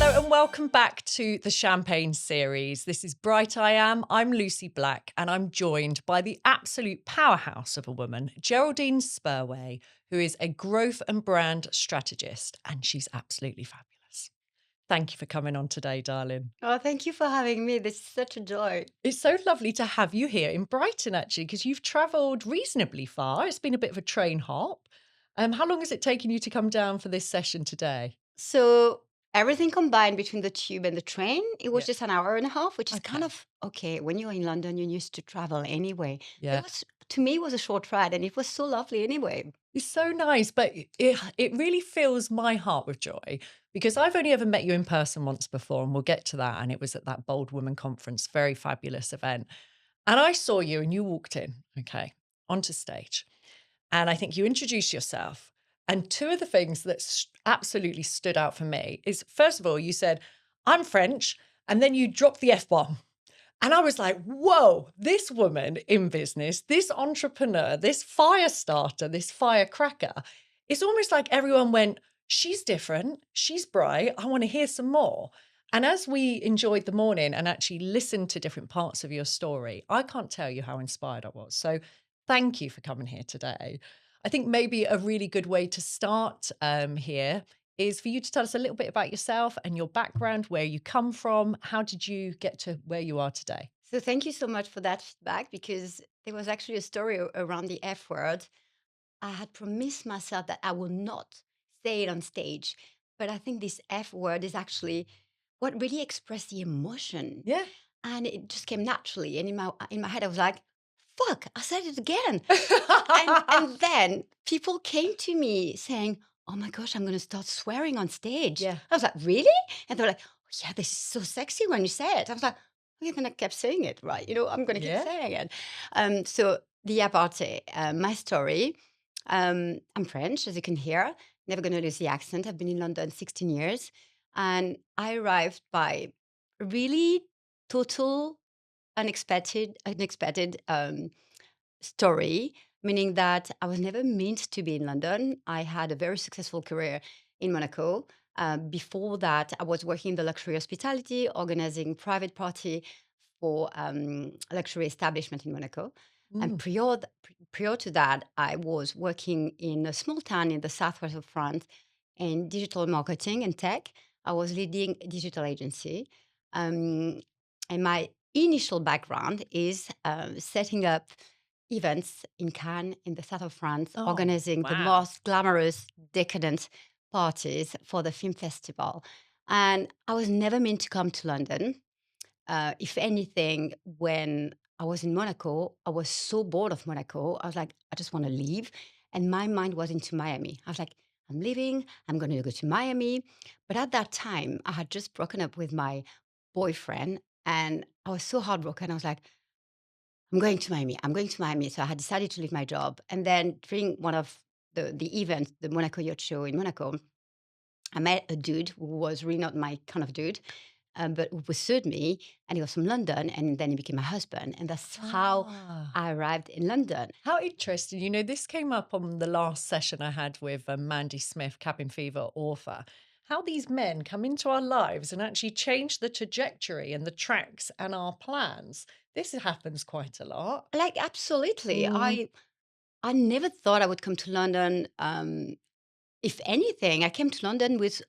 Hello and welcome back to the Champagne series. This is BrightIAM. I'm Lucy Black and I'm joined by the absolute powerhouse of a woman, Geraldine Spurway, who is a growth and brand strategist, and she's absolutely fabulous. Thank you for coming on today, darling. Oh, thank you for having me. This is such a joy. It's so lovely to have you here in Brighton, actually, because you've travelled reasonably far. It's been a bit of a train hop. How long has it taken you to come down for this session today? So, everything combined between the tube and the train, it was Yeah. just an hour and a half, which is kind Okay. of okay. When you're in London, you're used to travel anyway. It Yeah. was, to me, it was a short ride and it was so lovely anyway. It's so nice, but it really fills my heart with joy because I've only ever met you in person once before, and we'll get to that. And it was at that Bold Woman conference, very fabulous event. And I saw you, and you walked in, okay, onto stage, and I think you introduced yourself. And two of the things that absolutely stood out for me is, first of all, you said, "I'm French," and then you dropped the F bomb. And I was like, whoa, this woman in business, this entrepreneur, this fire starter, this firecracker, it's almost like everyone went, she's different, she's bright, I want to hear some more. And as we enjoyed the morning and actually listened to different parts of your story, I can't tell you how inspired I was. So thank you for coming here today. I think maybe a really good way to start here is for you to tell us a little bit about yourself and your background, where you come from. How did you get to where you are today? So, thank you so much for that feedback because there was actually a story around the F word. I had promised myself that I will not say it on stage, but I think this F word is actually what really expressed the emotion. Yeah. And it just came naturally. And in my head, I was like, "Fuck! I said it again." And then people came to me saying, "Oh my gosh, I'm going to start swearing on stage." Yeah. I was like, "Really?" And they were like, "Oh, yeah, this is so sexy when you say it." I was like, "Okay," then I kept saying it, right? I'm going to keep Yeah. saying it. So the aparté, my story. I'm French, as you can hear. Never going to lose the accent. I've been in London 16 years, and I arrived by really total unexpected story, meaning that I was never meant to be in London. I had a very successful career in Monaco. Before that, I was working in the luxury hospitality, organizing private party for luxury establishment in Monaco. And Mm. prior to that, I was working in a small town in the southwest of France in digital marketing and tech. I was leading a digital agency. Um, and my initial background is setting up events in Cannes, in the south of France, Oh, organizing the wow. most glamorous, decadent parties for the film festival. And I was never meant to come to London. If anything, when I was in Monaco, I was so bored of Monaco. I was like, I just want to leave. And my mind was into Miami. I was like, I'm leaving. I'm going to go to Miami. But at that time, I had just broken up with my boyfriend and I was so heartbroken. I was like, I'm going to Miami. I'm going to Miami. So I had decided to leave my job. And then during one of the events, the Monaco Yacht Show in Monaco, I met a dude who was really not my kind of dude, but who pursued me, and he was from London, and then he became my husband, and that's how Ah, I arrived in London. how interesting. This came up on the last session I had with Mandy Smith, Cabin Fever author. How these men come into our lives and actually change the trajectory and the tracks and our plans. This happens quite a lot. Like absolutely, Mm. I never thought I would come to London. If anything, I came to London with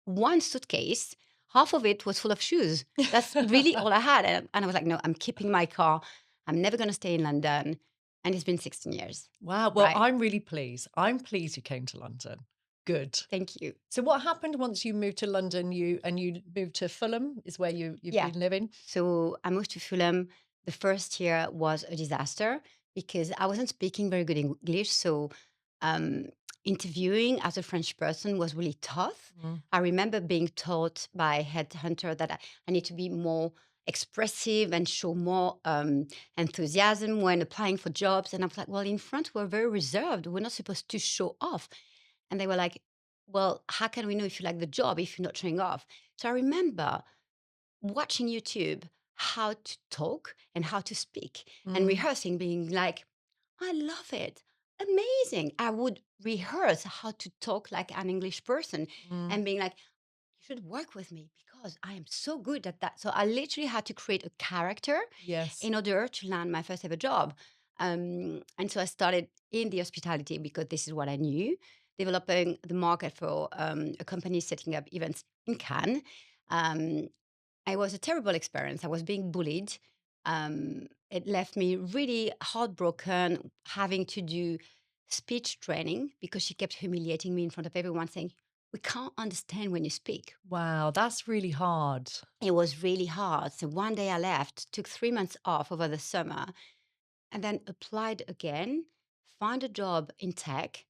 one suitcase. Half of it was full of shoes. That's really all I had, and I was like, no, I'm keeping my car. I'm never going to stay in London, and it's been 16 years, Wow. Well, right? I'm really pleased. I'm pleased you came to London. Good. Thank you. So what happened once you moved to London? You moved to Fulham is where you've Yeah. been living? So I moved to Fulham. The first year was a disaster because I wasn't speaking very good English. So um, interviewing as a French person was really tough. Mm. I remember being taught by a headhunter that I need to be more expressive and show more enthusiasm when applying for jobs. And I was like, well, in France, we're very reserved. We're not supposed to show off. And they were like, well, how can we know if you like the job if you're not showing off? So I remember watching YouTube how to talk and how to speak and Mm. rehearsing, being like, I love it. Amazing. I would rehearse how to talk like an English person Mm. and being like, you should work with me because I am so good at that. So I literally had to create a character Yes. in order to land my first ever job. And so I started in the hospitality because this is what I knew, developing the market for a company setting up events in Cannes. Um, it was a terrible experience. I was being bullied. It left me really heartbroken, having to do speech training because she kept humiliating me in front of everyone, saying, "We can't understand when you speak." Wow, that's really hard. It was really hard. So one day I left, took 3 months off over the summer, and then applied again, found a job in tech,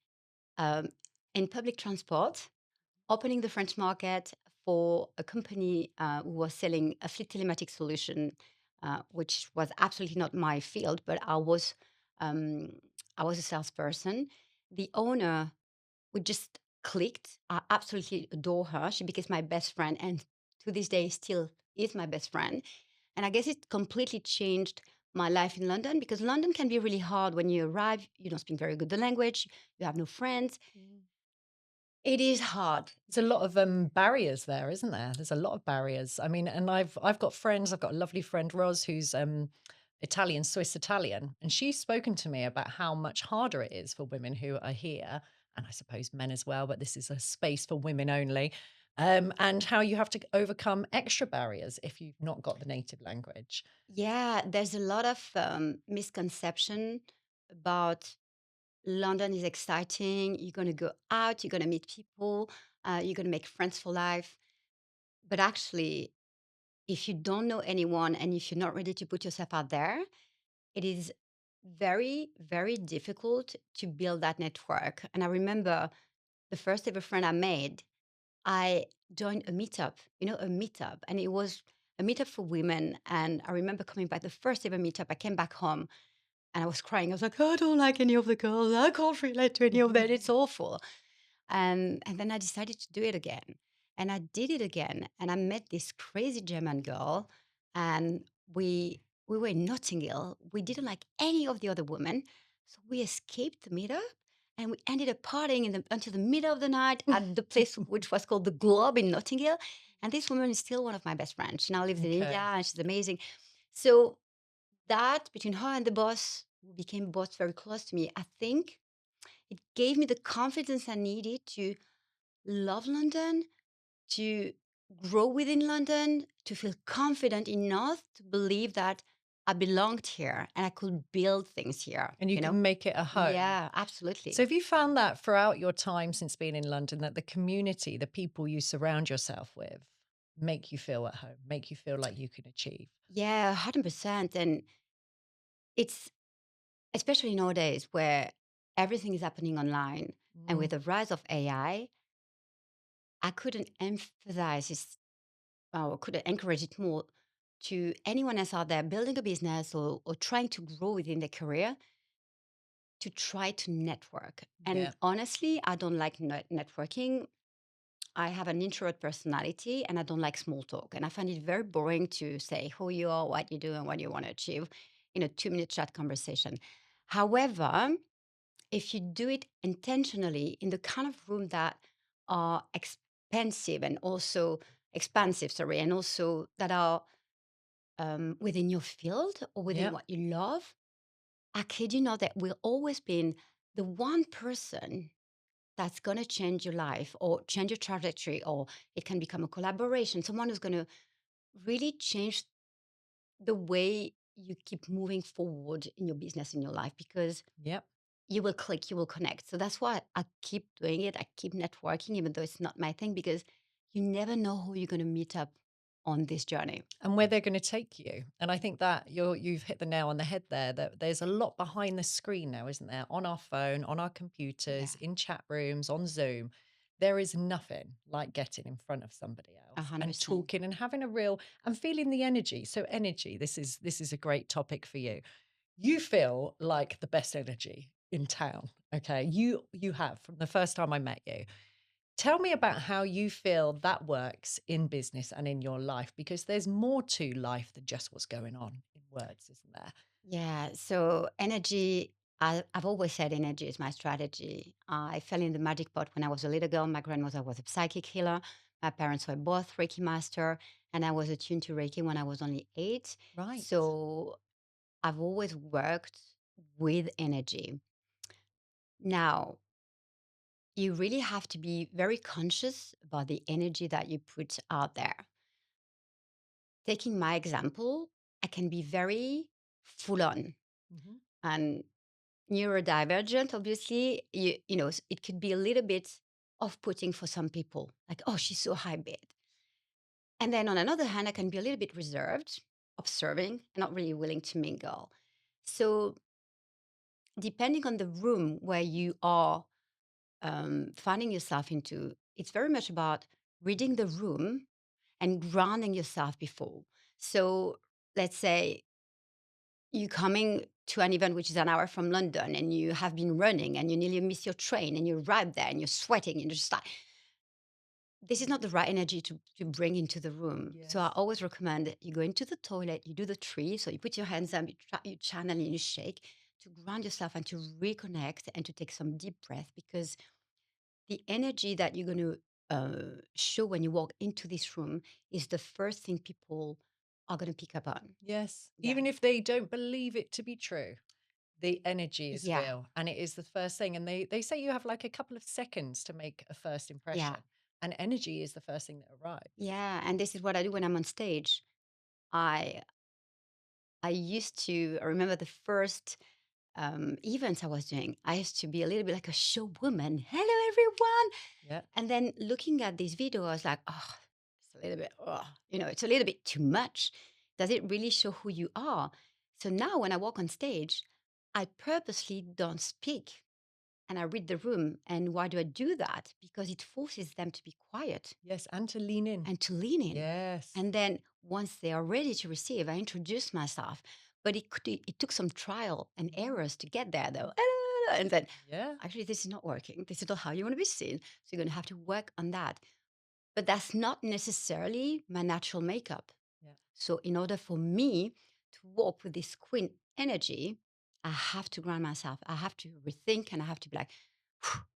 um, in public transport, opening the French market for a company who was selling a fleet telematic solution, which was absolutely not my field, but um, I was a salesperson. The owner, we just clicked. I absolutely adore her. She became my best friend, and to this day, still is my best friend. And I guess it completely changed my life in London because London can be really hard when you arrive. You don't speak very good the language. You have no friends. Mm. It is hard. There's a lot of barriers there, isn't there? There's a lot of barriers. I mean, and I've got friends. I've got a lovely friend, Ros, who's Italian, Swiss Italian, and she's spoken to me about how much harder it is for women who are here, and I suppose men as well. But this is a space for women only, and how you have to overcome extra barriers if you've not got the native language. Yeah, there's a lot of misconception about London is exciting. You're going to go out, you're going to meet people, you're going to make friends for life. But actually, if you don't know anyone and if you're not ready to put yourself out there, it is very, very difficult to build that network. And I remember the first ever friend I made, I joined a meetup, a meetup, and it was a meetup for women. And I remember coming back, the first ever meetup, I came back home and I was crying. I was like, I don't like any of the girls. I can't relate to any of that. It's awful. And then I decided to do it again. And I did it again. And I met this crazy German girl. And we were in Notting Hill. We didn't like any of the other women. So we escaped the meetup and we ended up partying until the middle of the night at the place which was called the Globe in Notting Hill. And this woman is still one of my best friends. She now lives in India Okay. and she's amazing. So that between her and the boss, who became boss very close to me, I think it gave me the confidence I needed to love London, to grow within London, to feel confident enough to believe that I belonged here and I could build things here, And you can make it a home. Yeah, So absolutely. have you found that throughout your time since being in London that the community, the people you surround yourself with, make you feel at home, make you feel like you can achieve? Yeah, 100%. And it's especially nowadays where everything is happening online and with Mm, the rise of AI, I couldn't emphasize this or could encourage it more to anyone else out there building a business or trying to grow within their career to try to network. yeah. And honestly, I don't like networking. I have an introvert personality and I don't like small talk. And I find it very boring to say who you are, what you do, and what you want to achieve in a 2 minute chat conversation. However, if you do it intentionally in the kind of room that are expensive and also expansive, sorry, and also that are within your field or within Yeah. what you love, I kid you not, that will always be the one person that's going to change your life or change your trajectory, or it can become a collaboration, someone who's going to really change the way you keep moving forward in your business, in your life, because Yep. you will click, you will connect. So that's why I keep doing it. I keep networking, even though it's not my thing, because you never know who you're going to meet up on this journey. And where they're going to take you. And I think that you've hit the nail on the head there, that there's a lot behind the screen now, isn't there? On our phone, on our Yeah, computers, in chat rooms, on Zoom. There is nothing like getting in front of somebody a else hundred and percent. talking and having a real and feeling the energy. So energy, this is a great topic for you. You feel like the best energy in town. Okay. You have from the first time I met you. Tell me about how you feel that works in business and in your life, because there's more to life than just what's going on in words, isn't there? Yeah. So energy, I've always said energy is my strategy. I fell in the magic pot when I was a little girl. My grandmother was a psychic healer. My parents were both Reiki master, and I was attuned to Reiki when I was only 8. Right. So I've always worked with energy. Now, you really have to be very conscious about the energy that you put out there. Taking my example, I can be very full on Mhm. and neurodivergent. Obviously, it could be a little bit off putting for some people, like, oh, she's so high bid. And then on another hand, I can be a little bit reserved, observing, and not really willing to mingle. So, depending on the room where you are finding yourself into, it's very much about reading the room and grounding yourself before. So, let's say you coming to an event which is an hour from London and you have been running and you nearly miss your train and you arrive there and you're sweating and you're just like, this is not the right energy to bring into the room. So I Yes. always recommend that you go into the toilet, you do the tree. So you put your hands up, you channel and you shake to ground yourself and to reconnect and to take some deep breath because the energy that you're going to show when you walk into this room is the first thing people are going to pick up on. Yes. Yeah. Even if they don't believe it to be true, the energy is Yeah. real and it is the first thing. And they say you have like a couple of seconds to make a first Yeah. impression. And energy is the first thing that arrives. Yeah. And this is what I do when I'm on stage. I I used to I remember the first events I was doing. I used to be a little bit like a show woman. Hello, everyone. Yeah. And then looking at this video, I was like, oh, it's a little bit, oh, it's a little bit too much. Does it really show who you are? So now when I walk on stage, I purposely don't speak and I read the room. And why do I do that? Because it forces them to be quiet Yes. And to lean in. and to lean in. Yes. And then once they are ready to receive, I introduce myself. But it took some trial and Mhm. errors to get there, though. And then Yeah. actually, this is not working. This is not how you want to be seen. So you're going to have to work on that. But that's not necessarily my natural makeup. Yeah. So in order for me to walk with this queen energy, I have to ground myself. I have to rethink and I have to be like,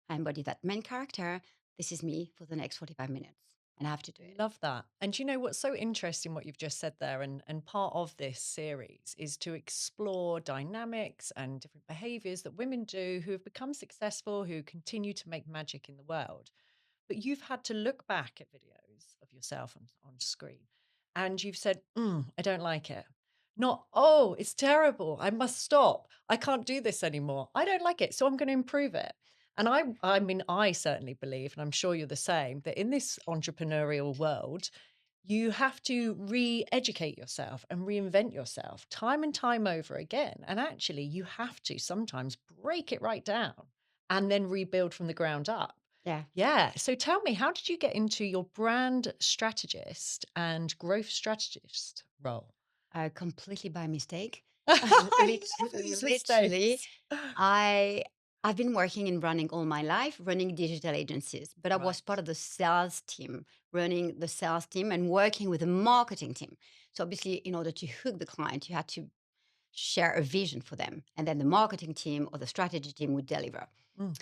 I embody that main character. This is me for the next 45 minutes. And I have to do it. Love that. And you know what's so interesting what you've just said there and part of this series is to explore dynamics and different behaviors that women do who have become successful, who continue to make magic in the world. But you've had to look back at videos of yourself on screen and you've said, I don't like it. Not, oh, it's terrible. I must stop. I can't do this anymore. I don't like it. So I'm going to improve it. And I mean, I certainly believe, and I'm sure you're the same, that in this entrepreneurial world, you have to re educate yourself and reinvent yourself time and time over again. And actually, you have to sometimes break it right down and then rebuild from the ground up. Yeah. Yeah. So tell me, how did you get into your brand strategist and growth strategist role? Completely by mistake. I love these Literally, mistakes. I I've been working in branding all my life, running digital agencies, but I was part Right. of the sales team, running the sales team and working with the marketing team. So obviously, in order to hook the client, you had to share a vision for them, and then the marketing team or the strategy team would deliver. Mm.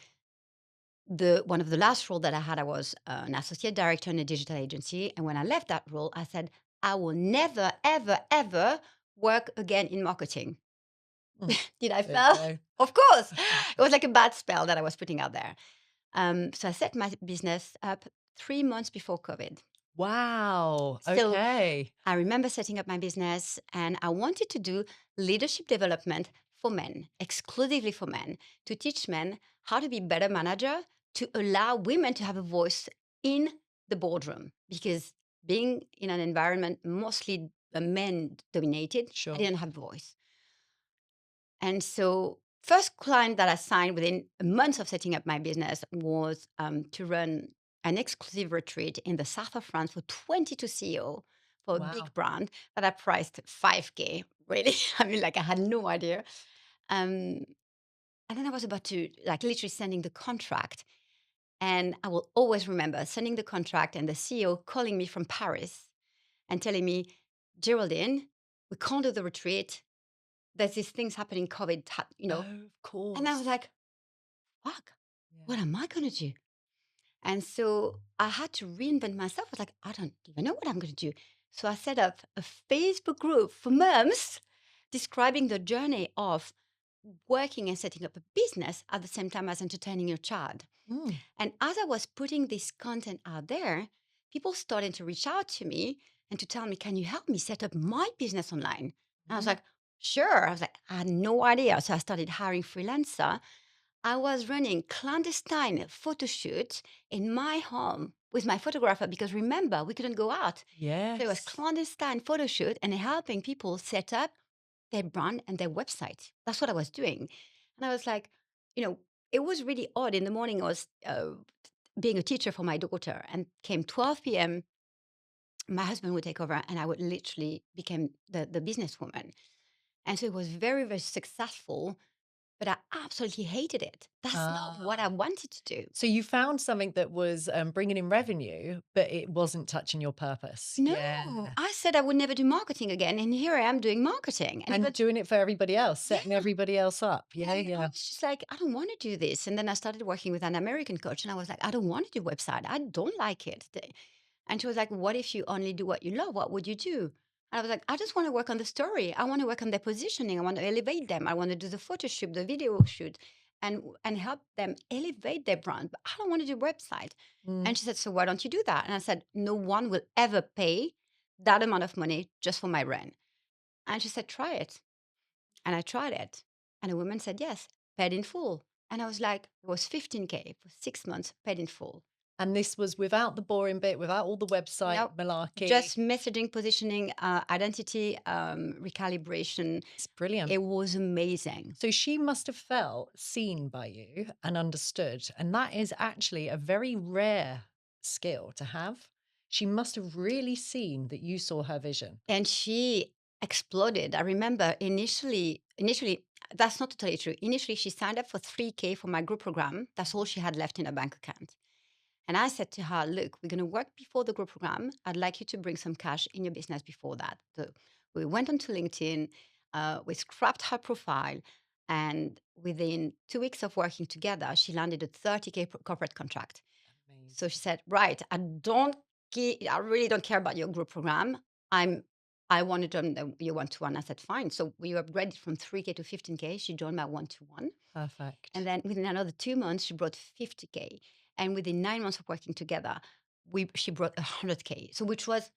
The one of the last role that I had, I was an associate director in a digital agency, and when I left that role, I said, I will never, ever, ever work again in marketing. Mm. Did I There you fail? go. Of course. It was like a bad spell that I was putting out there. So I set my business up 3 months before COVID. Wow. So Okay. I remember setting up my business and I wanted to do leadership development for men, exclusively for men, to teach men how to be better manager, to allow women to have a voice in the boardroom. Because being in an environment mostly men dominated, I Sure. didn't have a voice. And so, first client that I signed within a month of setting up my business was to run an exclusive retreat in the south of France for 22 CEO for a big Wow. brand that I priced 5K. Really, I mean, like I had no idea. Um, and then I was about to, like, literally sending the contract, and I will always remember sending the contract and the CEO calling me from Paris and telling me, Geraldine, we can't do the retreat. There's these things happening, COVID, Oh, of and I was course. like, fuck, Yeah. what am I going to do? And so I had to reinvent myself. I was like, I don't even know what I'm going to do. So I set up a Facebook group for moms describing the journey of working and setting up a business at the same time as entertaining your child. Mm. And as I was putting this content out there, people started to reach out to me and to tell me, can you help me set up my business online? And I was Mm. like, sure. I was like, I had no idea. So I started hiring freelancer. I was running clandestine photo shoot in my home with my photographer because remember, we couldn't go out. So it was Yes. clandestine photo shoot and helping people set up their brand and their website. That's what I was doing. And I was like, it was really odd. In the morning, I was being a teacher for my daughter and came 12 p.m. My husband would take over and I would literally become the businesswoman. And so it was very, very successful, but I absolutely hated it. That's not what I Ah. wanted to do. So you found something that was, bringing in revenue, but it wasn't touching your purpose. No, Yeah. I said I would never do marketing again. And here I am doing marketing. And And even, doing it for everybody else, setting yeah. everybody else up. Yeah, And I yeah. was just like, I don't want to do this. And then I started working with an American coach and I was like, I don't want to do website. I don't like it. And she was like, what if you only do what you love? What would you do? And I was like, I just want to work on the story. I want to work on their positioning. I want to elevate them. I want to do the photo shoot, the video shoot, and help them elevate their brand. But I don't want to do website. Mm. And she said, so why don't you do that? And I said, no one will ever pay that amount of money just for my brand. And she said, try it. And I tried it. And a woman said, yes, paid in full. And I was like, it was 15K for 6 months, paid in full. And this was without the boring bit, without all the website No, malarkey. just messaging, positioning, identity, recalibration. It's brilliant. It was amazing. So she must have felt seen by you and understood. And that is actually a very rare skill to have. She must have really seen that you saw her vision. And she exploded. I remember initially, that's not totally true. Initially, she signed up for 3K for my group program. That's all she had left in her bank account. And I said to her, look, we're going to work before the group program. I'd like you to bring some cash in your business before that. So we went onto LinkedIn, we scrapped her profile, and within 2 weeks of working together, she landed a 30K corporate contract. So she Amazing. said, right, I really don't care about your group program. I want to join your one-to-one. I said, fine. So we upgraded from 3K to 15K. She joined my one-to-one. And Perfect. then within another 2 months, she brought 50K. And within 9 months of working together, she brought 100K. So which was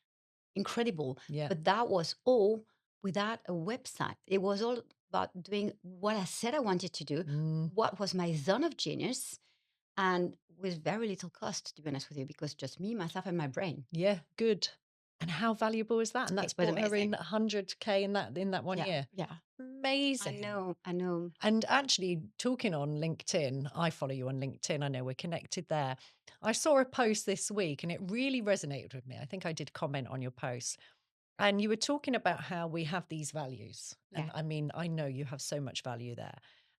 incredible. Yeah. But that was all without a website. It was all about doing what I said I wanted to do, Mm, what was my zone of genius, and with very little cost, to be honest with you, because just me, myself, and my brain. yeah, good. And how valuable is that? And It that's was brought her in amazing. 100K in that one Yeah, year. yeah. I Amazing. know, I know. And actually, talking on LinkedIn, I follow you on LinkedIn. I know we're connected there. I saw a post this week and it really resonated with me. I think I did comment on your post. And you were talking about how we have these values. Yeah. And I mean, I know you have so much value there.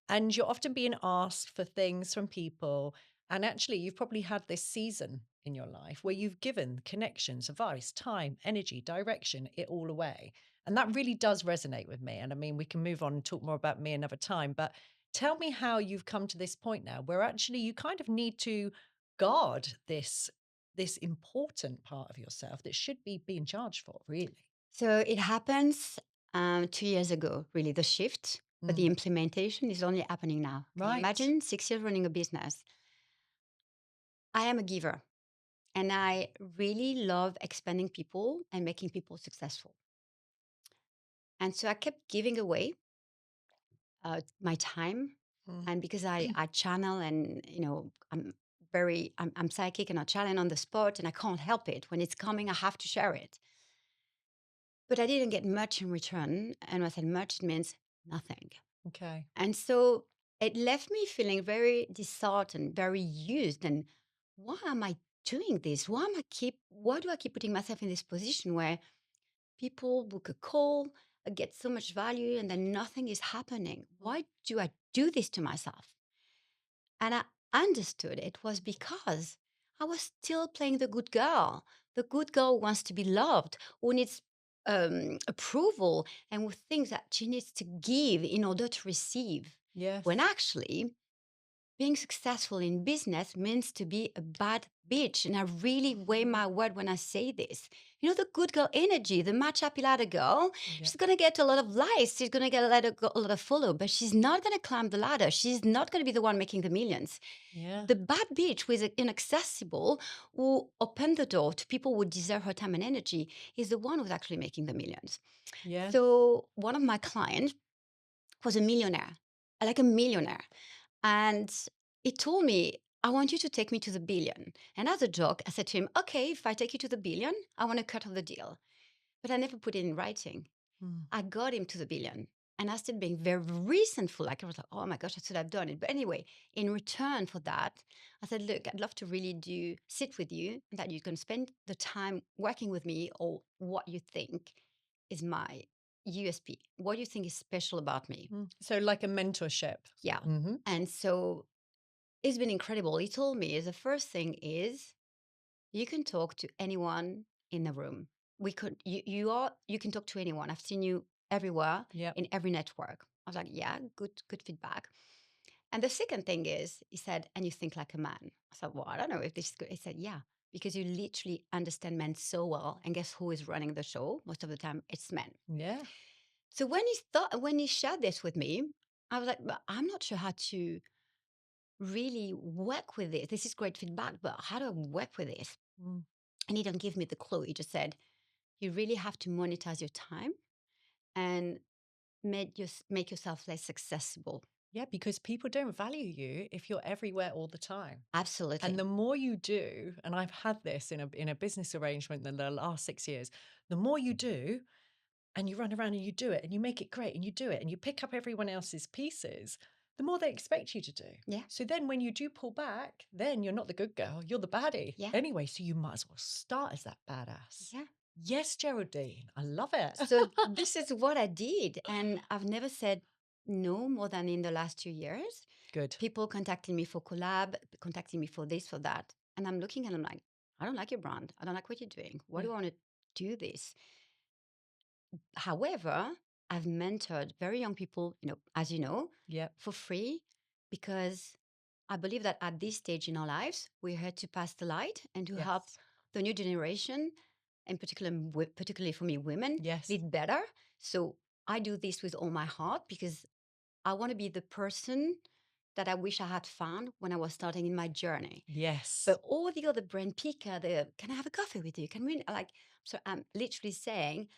And you're often being asked for things from people. And actually, you've probably had this season in your life where you've given connections, advice, time, energy, direction, it all away. And that really does resonate with me. And I mean, we can move on and talk more about me another time. But tell me how you've come to this point now where actually you kind of need to guard this important part of yourself that should be being charged for, really. So it happens 2 years ago, really, the shift, but the Mm, implementation is only happening now. Can you right. imagine 6 years running a business? I am a giver and I really love expanding people and making people successful. And so I kept giving away my time. Mm. And because I channel and, I'm psychic and I channel on the spot and I can't help it. When it's coming, I have to share it. But I didn't get much in return. And when I said much, it means nothing. Okay. And so it left me feeling very disheartened, very used. And why am I doing this? Why do I keep putting myself in this position where people book a call, get so much value, and then nothing is happening? Why do I do this to myself? And I understood it was because I was still playing the good girl. The good girl who wants to be loved, who needs approval, and who thinks that she needs to give in order to receive. When Yes. actually, being successful in business means to be a bad bitch. And I really weigh my word when I say this. You know, the good girl energy, the match happy ladder girl, Yeah. she's going to get a lot of likes. She's going to get a lot of follow, but she's not going to climb the ladder. She's not going to be the one making the millions. Yeah. The bad bitch who is inaccessible, who opened the door to people who deserve her time and energy, is the one who's actually making the millions. Yeah. So one of my clients was a millionaire, like a millionaire. And he told me, I want you to take me to the billion. And as a joke, I said to him, okay, if I take you to the billion, I want to cut off the deal. But I never put it in writing. Mm. I got him to the billion. And I started being very resentful. Like I was like, oh my gosh, I should have done it. But anyway, in return for that, I said, look, I'd love to really sit with you and that you can spend the time working with me or what you think is my USP. What you think is special about me. Mm. So like a mentorship. Yeah. Hmm. And so it's been incredible. He told me the first thing is you can talk to anyone in the room. You can talk to anyone. I've seen you everywhere Yeah. in every network. I was like, yeah, good feedback. And the second thing is, he said, and you think like a man. I said, well, I don't know if this is good. He said, yeah, because you literally understand men so well. And guess who is running the show? Most of the time, it's men. Yeah. So when he shared this with me, I was like, but I'm not sure how to really work with this. This is great feedback, but how do I work with this? Mm. And he didn't give me the clue. He just said, you really have to monetize your time and make yourself less accessible. Yeah, because people don't value you if you're everywhere all the time. And Absolutely. the more you do, and I've had this in a business arrangement in the last 6 years, the more you do, and you run around and you do it and you make it great and you do it and you pick up everyone else's pieces, the more they expect you to do. Yeah. So then when you do pull back, then you're not the good girl, you're the baddie. Yeah. Anyway, so you might as well start as that badass. Yeah. Yes, Geraldine, I love it. So this is what I did. And I've never said no more than in the last 2 years. Good. People contacting me for collab, contacting me for this, for that. And I'm looking and I'm like, I don't like your brand. I don't like what you're doing. Why Yeah. do I want to do this? However, I've mentored very young people, as you know, Yep. for free because I believe that at this stage in our lives, we're here to pass the light and to help Yes. the new generation, and particularly for me, women, Yes. lead better. So I do this with all my heart because I want to be the person that I wish I had found when I was starting in my journey. Yes. But all the other brand picker, can I have a coffee with you? Can we like? So I'm literally saying,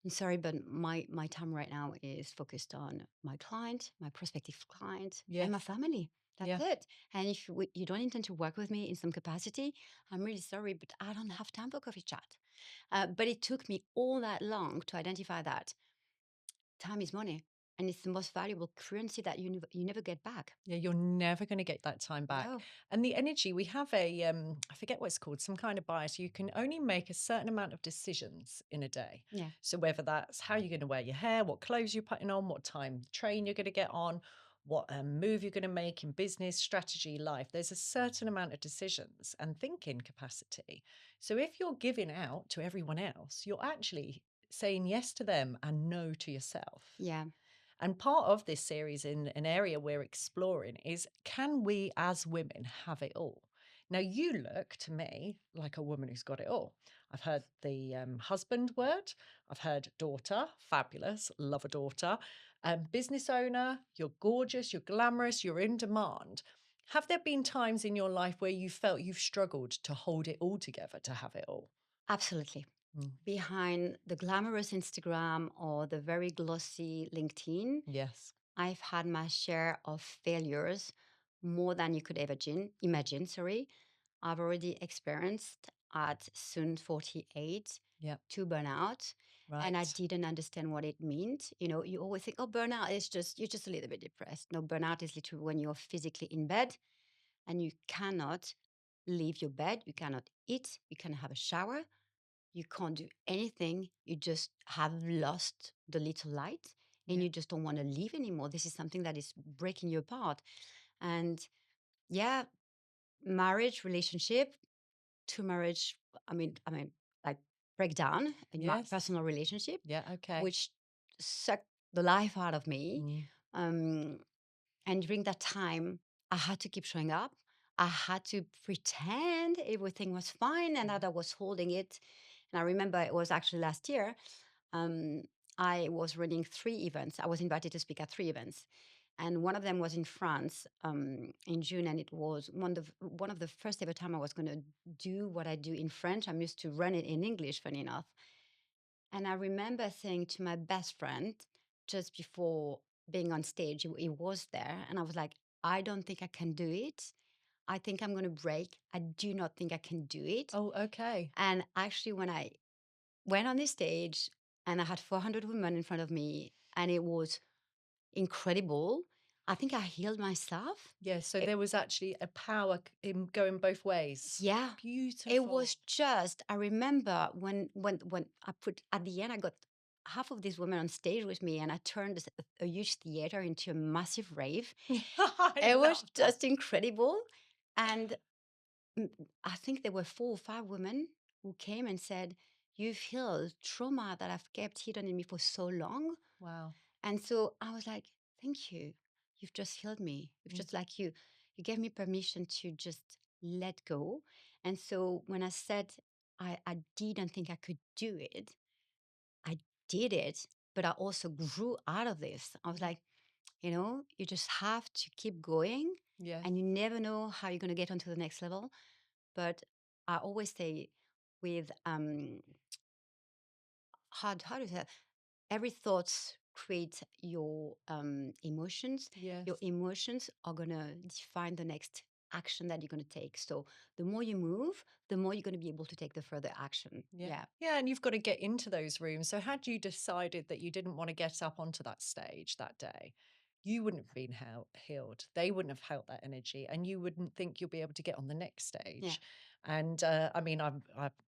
I'm sorry, but my time right now is focused on my client, my prospective client, and my Yes. family. That's Yeah. it. And if you don't intend to work with me in some capacity, I'm really sorry, but I don't have time for coffee chat. But it took me all that long to identify that time is money, and it's the most valuable currency that you never get back. Yeah, you're never going to get that time back. No. And the energy, we have I forget what it's called, some kind of bias. You can only make a certain amount of decisions in a day. Yeah. So whether that's how you're going to wear your hair, what clothes you're putting on, what time train you're going to get on, what move you're going to make in business, strategy, life, there's a certain amount of decisions and thinking capacity. So if you're giving out to everyone else, you're actually saying yes to them and no to yourself. Yeah. And part of this series, in an area we're exploring, is can we as women have it all? Now, you look to me like a woman who's got it all. I've heard the husband word, I've heard daughter, fabulous, love a daughter, business owner, you're gorgeous, you're glamorous, you're in demand. Have there been times in your life where you felt you've struggled to hold it all together, to have it all? Absolutely. Mm. Behind the glamorous Instagram or the very glossy LinkedIn, Yes. I've had my share of failures more than you could ever imagine. Sorry. I've already experienced at soon 48 Yeah. to burnout. And I Right. didn't understand what it meant. You always think, oh, burnout is you're just a little bit depressed. No, burnout is literally when you're physically in bed and you cannot leave your bed, you cannot eat, you cannot have a shower, you can't do anything. You just have lost the little light and Yeah. you just don't want to live anymore. This is something that is breaking you apart. And yeah, marriage, relationship, to marriage, like breakdown in my Yes. personal relationship, Yeah. Okay. which sucked the life out of me. Mm. Um, and during that time, I had to keep showing up. I had to pretend everything was fine and that Mhm. I was holding it. And I remember it was actually last year. Um, I was running 3 events. I was invited to speak at 3 events, and one of them was in France in June, and it was one of the first ever time I was going to do what I do in French. I'm used to run it in English, funny enough. And I remember saying to my best friend just before being on stage, he was there, and I was like, I don't think I can do it. I think I'm going to break. I do not think I can do it. Oh, okay. And actually, when I went on the stage and I had 400 women in front of me, and it was incredible. I think I healed myself. Yeah, so It, there was actually a power in going both ways. yeah, it was Beautiful. just. I remember when I put at the end, I got half of these women on stage with me, and I turned a huge theater into a massive rave. I It was love that. just incredible, and I think there were 4 or 5 women who came and said, "You've healed trauma that I've kept hidden in me for so long." Wow. And so I was like, thank you. You've just healed me. You've Mm. just like you gave me permission to just let go. And so when I said I didn't think I could do it, I did it, but I also grew out of this. I was Mm. like, you just have to keep going Yes. and you never know how you're gonna get onto the next level. But I always say with how do you say, every thoughts create your emotions. Your Yes. emotions are going to define the next action that you're going to take. So the more you move, the more you're going to be able to take the further action. Yeah. Yeah. Yeah, and you've got to get into those rooms. So had you decided that you didn't want to get up onto that stage that day, you wouldn't have been healed. They wouldn't have felt that energy, and you wouldn't think you'll be able to get on the next Yeah. stage. And I mean, I've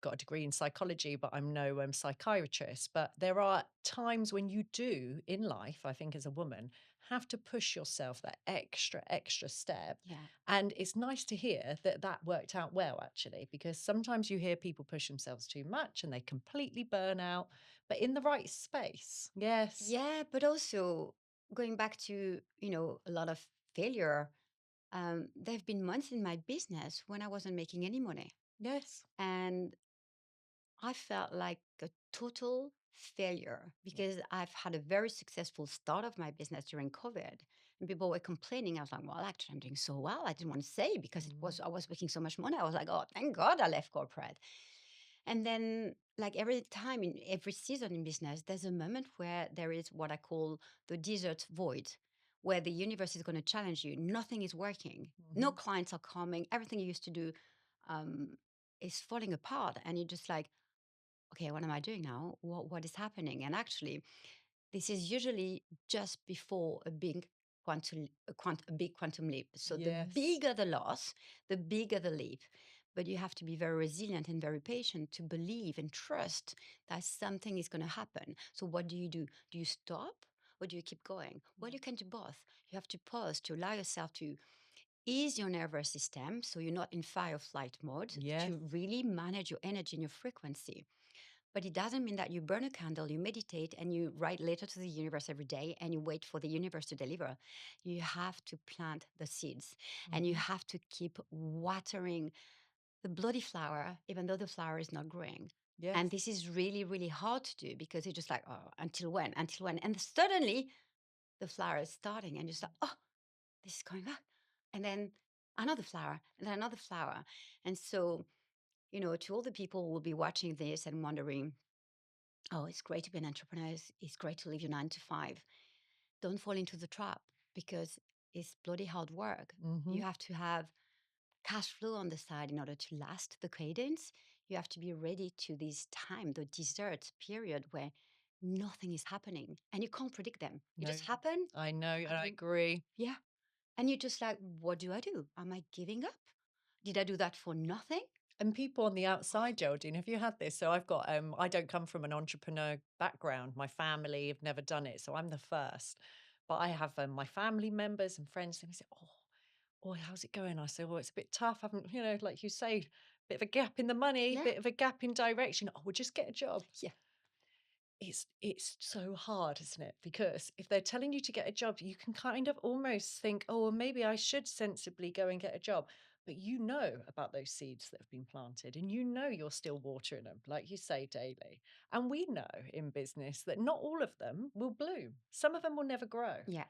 got a degree in psychology, but I'm no psychiatrist. But there are times when you do in life, I think, as a woman, have to push yourself that extra step. Yeah. And it's nice to hear that that worked out well, actually, because sometimes you hear people push themselves too much and they completely burn out, but in the right space. Yes. Yeah. But also going back to, a lot of failure, there have been months in my business when I wasn't making any money. Yes. And I felt like a total failure Yeah. because I've had a very successful start of my business during COVID. And people were complaining. I was like, well, actually, I'm doing so well. I didn't want to say because Mhm. I was making so much money. I was like, oh, thank God I left corporate. And then, like every time in every season in business, there's a moment where there is what I call the desert void, where the universe is going to challenge you. Nothing is working. No Mhm. clients are coming. Everything you used to do um, is falling apart. And you're just like, okay, what am I doing now? What is happening? And actually, this is usually just before a big quantum leap. So the Yes. bigger the loss, the bigger the leap. But you have to be very resilient and very patient to believe and trust that something is going to happen. So what do? Do you stop or do you keep going? Well, Yeah. you can do both. You have to pause to allow yourself to ease your nervous system so you're not in fight or flight mode Yes. to really manage your energy and your frequency. But it doesn't mean that you burn a candle, you meditate, and you write letter to the universe every day and you wait for the universe to deliver. You have to plant the seeds and you Mhm. have to keep watering the bloody flower, even though the flower is not growing. And Yes. this is really, really hard to do because it's just like, oh, until when? Until when? And suddenly the flower is starting and you're just like, oh, this is going back. And then another flower and then another flower. And so, to all the people who will be watching this and wondering, oh, it's great to be an entrepreneur. It's great to live your 9 to 5. Don't fall into the trap because it's bloody hard work. Mhm. You have to have cash flow on the side in order to last the cadence. You have to be ready to this time, the desert period where nothing is happening and you can't predict them. It No, just happen I know, and and I you, agree. yeah. And you're just like, what do I do? Am I giving up? Did I do that for nothing? And people on the outside, Geraldine, have you had this? So I've got I don't come from an entrepreneur background. My family have never done it, so I'm the first. But I have my family members and friends, and they say, "Oh, how's it going?" I say, "Well, it's a bit tough. Haven't like you say, bit of a gap in the money, Yeah. bit of a gap in direction. Oh, well, just get a job." Yeah. it's so hard, isn't it? Because if they're telling you to get a job, you can kind of almost think, oh, well, maybe I should sensibly go and get a job. But you know about those seeds that have been planted, and you know you're still watering them, like you say, daily. And we know in business that not all of them will bloom. Some of them will never grow. Yeah.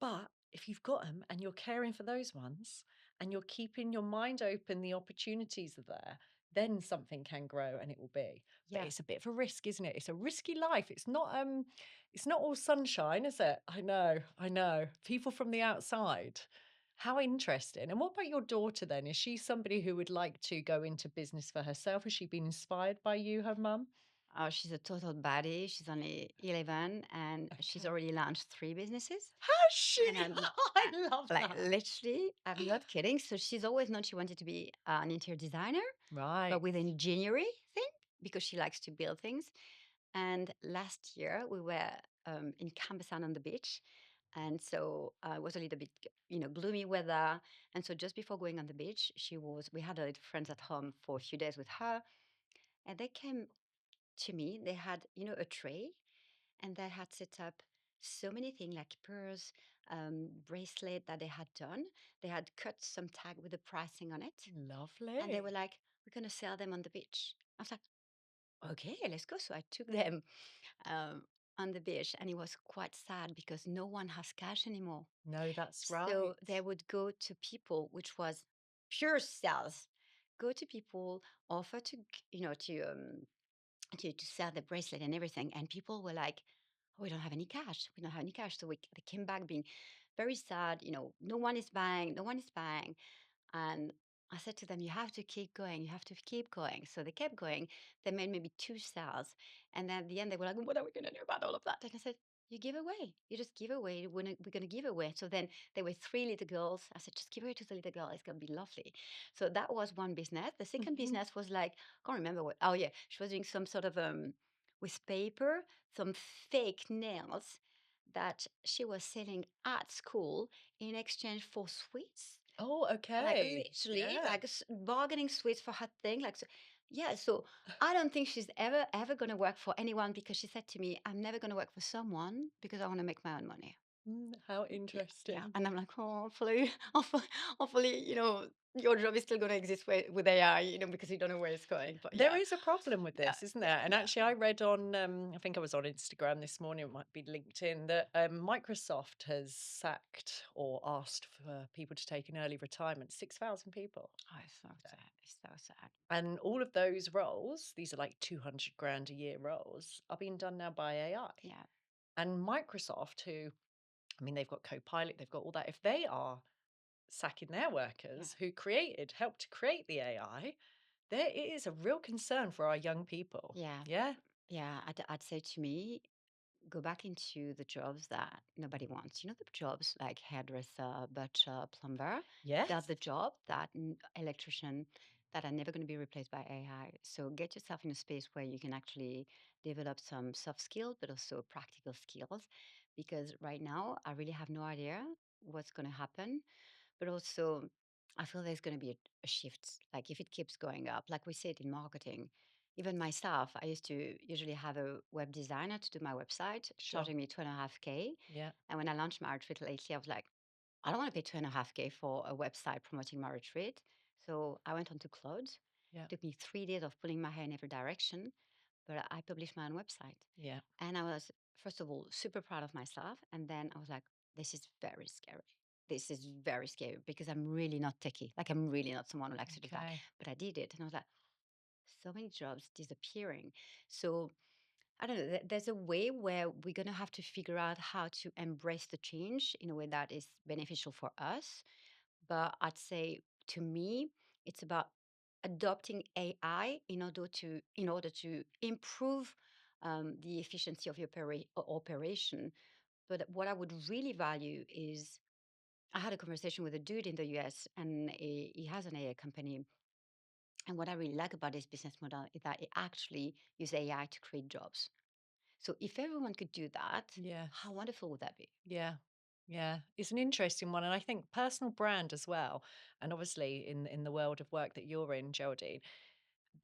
But if you've got them and you're caring for those ones and you're keeping your mind open, the opportunities are there, then something can grow and it will be. But Yeah. it's a bit of a risk, isn't it? It's a risky life. It's not all sunshine, is it? I know, I know. People from the outside. How interesting. And what about your daughter then? Is she somebody who would like to go into business for herself? Has she been inspired by you, her mum? Oh, she's a total baddie. She's only 11 and she's Okay. already launched 3 businesses. Has she? And I'm I love like, that. literally, I'm not kidding. So she's always known she wanted to be an interior designer, but Right. with engineering thing because she likes to build things. And last year we were in Cambersan on the beach. And so it was a little bit, gloomy weather. And so just before going on the beach, we had a little friends at home for a few days with her. And they came to me. They had, a tray and they had set up so many things like purse, bracelet that they had done. They had cut some tag with the pricing on it. And they were Lovely. like, we're going to sell them on the beach. I was like, okay, let's go. So I took them um, on the beach and it was quite sad because no one has cash anymore. No, that's So right. they would go to people, which was pure sales, go to people, offer to, to sell the bracelet and everything. And people were like, oh, we don't have any cash. We don't have any cash. So they came back being very sad. No one is buying. No one is buying. And I said to them, you have to keep going. You have to keep going. So they kept going. They made maybe 2 sales. And then at the end, they were like, what are we going to do about all of that? And I said, you give away. You just give away. We're going to give away. So then there were 3 little girls. I said, just give away to the little girl. It's going to be lovely. So that was one business. The second Mhm. business was like, I can't remember what. Oh, yeah. She was doing some sort of, with paper, some fake nails that she was selling at school in exchange for sweets. Oh, Like, okay. literally, Yeah. like, bargaining sweets for her thing, like, so yeah, so I don't think she's ever gonna work for anyone because she said to me, "I'm never gonna work for someone because I wanna make my own money." How Yeah, yeah, interesting. and I'm like, "Oh, hopefully hopefully, your job is still gonna exist with AI, because you don't know where it's going." But There yeah, is a problem with yeah, this, isn't yeah, there? And yeah, actually, I read on, I think I was on Instagram this morning, it might be LinkedIn, that Microsoft has sacked or asked for people to take an early retirement, 6,000 people. oh, it's so Yeah. sad, it's so sad. And all of those roles, these are like 200 grand a year roles, are being done now by AI. Yeah, And Microsoft, who, I mean, they've got Copilot, they've got all that. If they are sacking their yeah, workers who helped to create the AI, there it is a real concern for our young people. yeah, Yeah. yeah, I'd say to me go back into the jobs that nobody wants. The jobs like hairdresser, butcher, plumber. They're Yes. the job that electrician that are never going to be replaced by AI. So get yourself in a space where you can actually develop some soft skills, but also practical skills. Because right now, I really have no idea what's going to happen. But also, I feel there's going to be a shift. Like if it keeps going up, like we said in marketing, even myself, I used to usually have a web designer to do my website, Sure. charging me 2.5K. Yeah. And when I launched my retreat lately, I was like, I don't want to pay 2.5K for a website promoting my retreat. So I went on to Claude. Yeah. Took me 3 days of pulling my hair in every direction, but I published my own website. Yeah. And I was, first of all, super proud of myself. And then I was like, this is very scary. This is very scary because I'm really not techie. Like, I'm really not someone who likes to do that. Okay. But I did it. And I was like, so many jobs disappearing. So I don't know. There's a way where we're going to have to figure out how to embrace the change in a way that is beneficial for us. But I'd say to me, it's about adopting AI in order to improve the efficiency of your operation. But what I would really value is I had a conversation with a dude in the US, and he has an AI company. And what I really like about this business model is that it actually uses AI to create jobs. So if everyone could do that, how Yes. wonderful would that be? Yeah. Yeah. It's an interesting one. And I think personal brand as well. And obviously in the world of work that you're in, Geraldine,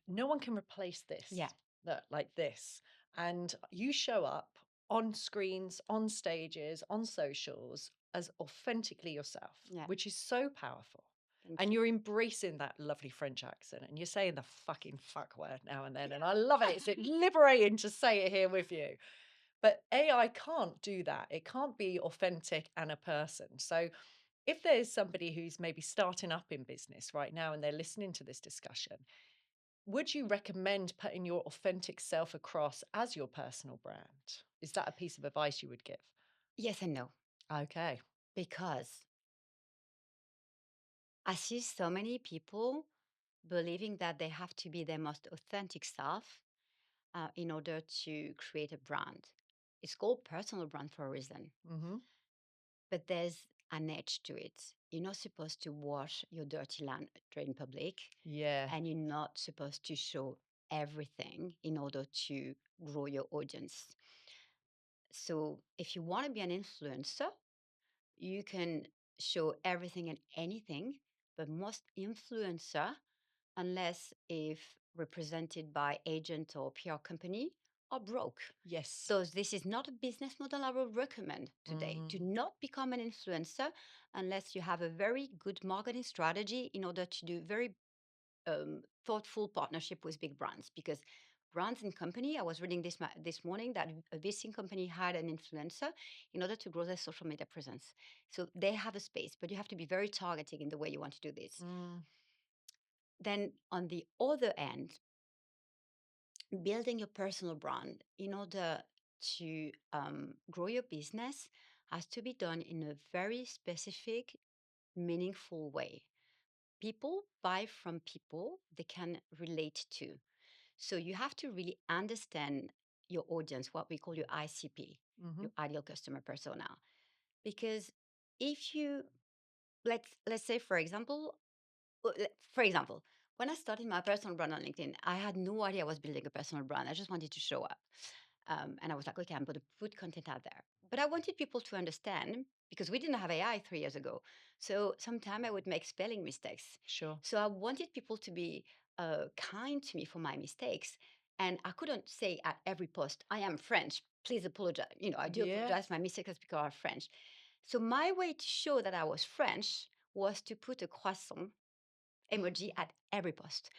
no one can replace Yeah, this. That like this. and you show up on screens, on stages, on socials as authentically yourself, Yeah. which is so powerful. Thank And you. you're embracing that lovely French accent and you're saying the fucking fuck word now and then. And I love it. It's liberating to say it here with you. But AI can't do that. It can't be authentic and a person. So if there's somebody who's maybe starting up in business right now and they're listening to this discussion, would you recommend putting your authentic self across as your personal brand? Is that a piece of advice you would give? Yes and no, Okay. because I see so many people believing that they have to be their most authentic self in order to create a brand. It's called personal brand for a reason, Mhm. but there's an edge to it. You're not supposed to wash your dirty laundry in public, Yeah. and you're not supposed to show everything in order to grow your audience. So, if you want to be an influencer, you can show everything and anything, but most influencer, unless if represented by agent or PR company, are broke. Yes. So this is not a business model I would recommend today. Do Mm. not become an influencer unless you have a very good marketing strategy in order to do very thoughtful partnership with big brands, because brands and company, I was reading this morning that a VC company had an influencer in order to grow their social media presence. So they have a space, but you have to be very targeting in the way you want to do this. Mm. Then on the other end, building your personal brand in order to grow your business has to be done in a very specific, meaningful way. People buy from people they can relate to. So you have to really understand your audience, what we call your ICP, your Mhm. ideal customer persona. Because if you let's say for example, when I started my personal brand on LinkedIn, I had no idea I was building a personal brand. I just wanted to show up. And I was like, okay, I'm going to put content out there. But I wanted people to understand because we didn't have AI 3 years ago. So sometimes I would make spelling mistakes. Sure. So I wanted people to be kind to me for my mistakes. And I couldn't say at every post, I am French. Please apologize. I do Yeah. apologize. My mistakes is because I'm French. So my way to show that I was French was to put a croissant emoji at every post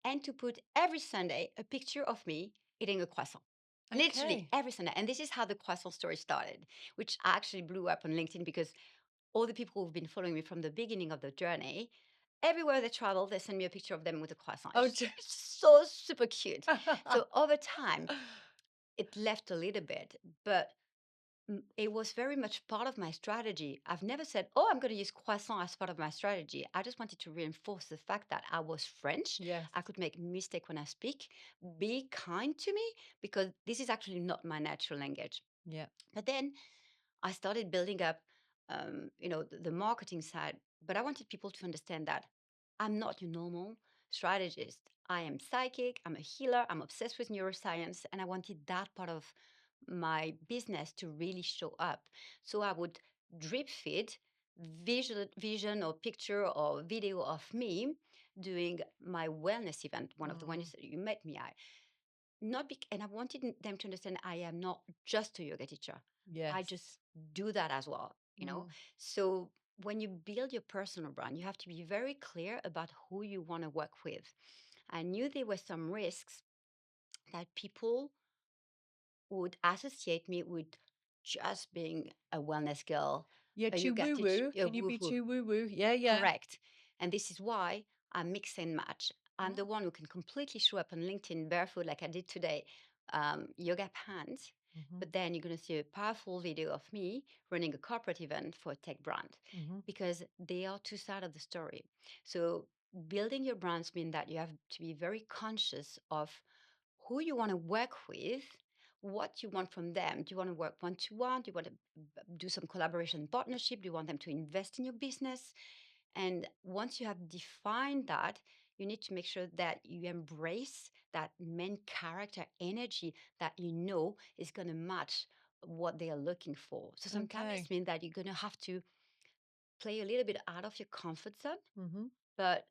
and to put every Sunday a picture of me eating a croissant. Literally Okay. every Sunday. And this is how the croissant story started, which actually blew up on LinkedIn because all the people who've been following me from the beginning of the journey, everywhere they travel, they send me a picture of them with a croissant. Oh, It's so super cute. So over time, it left a little bit, but it was very much part of my strategy. I've never said, "Oh, I'm going to use croissant as part of my strategy." I just wanted to reinforce the fact that I was French. Yes. I could make mistake when I speak. Be kind to me because this is actually not my natural language. Yeah. But then I started building up, the marketing side. But I wanted people to understand that I'm not your normal strategist. I am psychic. I'm a healer. I'm obsessed with neuroscience, and I wanted that part of my business to really show up. So I would drip feed vision or picture or video of me doing my wellness event, one of the Mm. ones you met me at. Not and I wanted them to understand I am not just a yoga teacher. I just Yes. do that as well. Mm. So when you build your personal brand, you have to be very clear about who you want to work with. I knew there were some risks that people would associate me with just being a wellness girl, Yeah, a too yoga woo teacher, woo. a Can you be woo-woo. too woo woo? Yeah, yeah. Correct. And this is why I mix and match. I'm the Mm. one who can completely show up on LinkedIn barefoot like I did today, yoga pants. Mhm. But then you're going to see a powerful video of me running a corporate event for a tech brand Mhm. because they are two sides of the story. So building your brands mean that you have to be very conscious of who you want to work with, what you want from them. Do you want to work one to one? Do you want to do some collaboration partnership? Do you want them to invest in your business? And once you have defined that, you need to make sure that you embrace that main character energy that you know is going to match what they are looking for. So sometimes Okay. this means that you're going to have to play a little bit out of your comfort zone, Mhm. but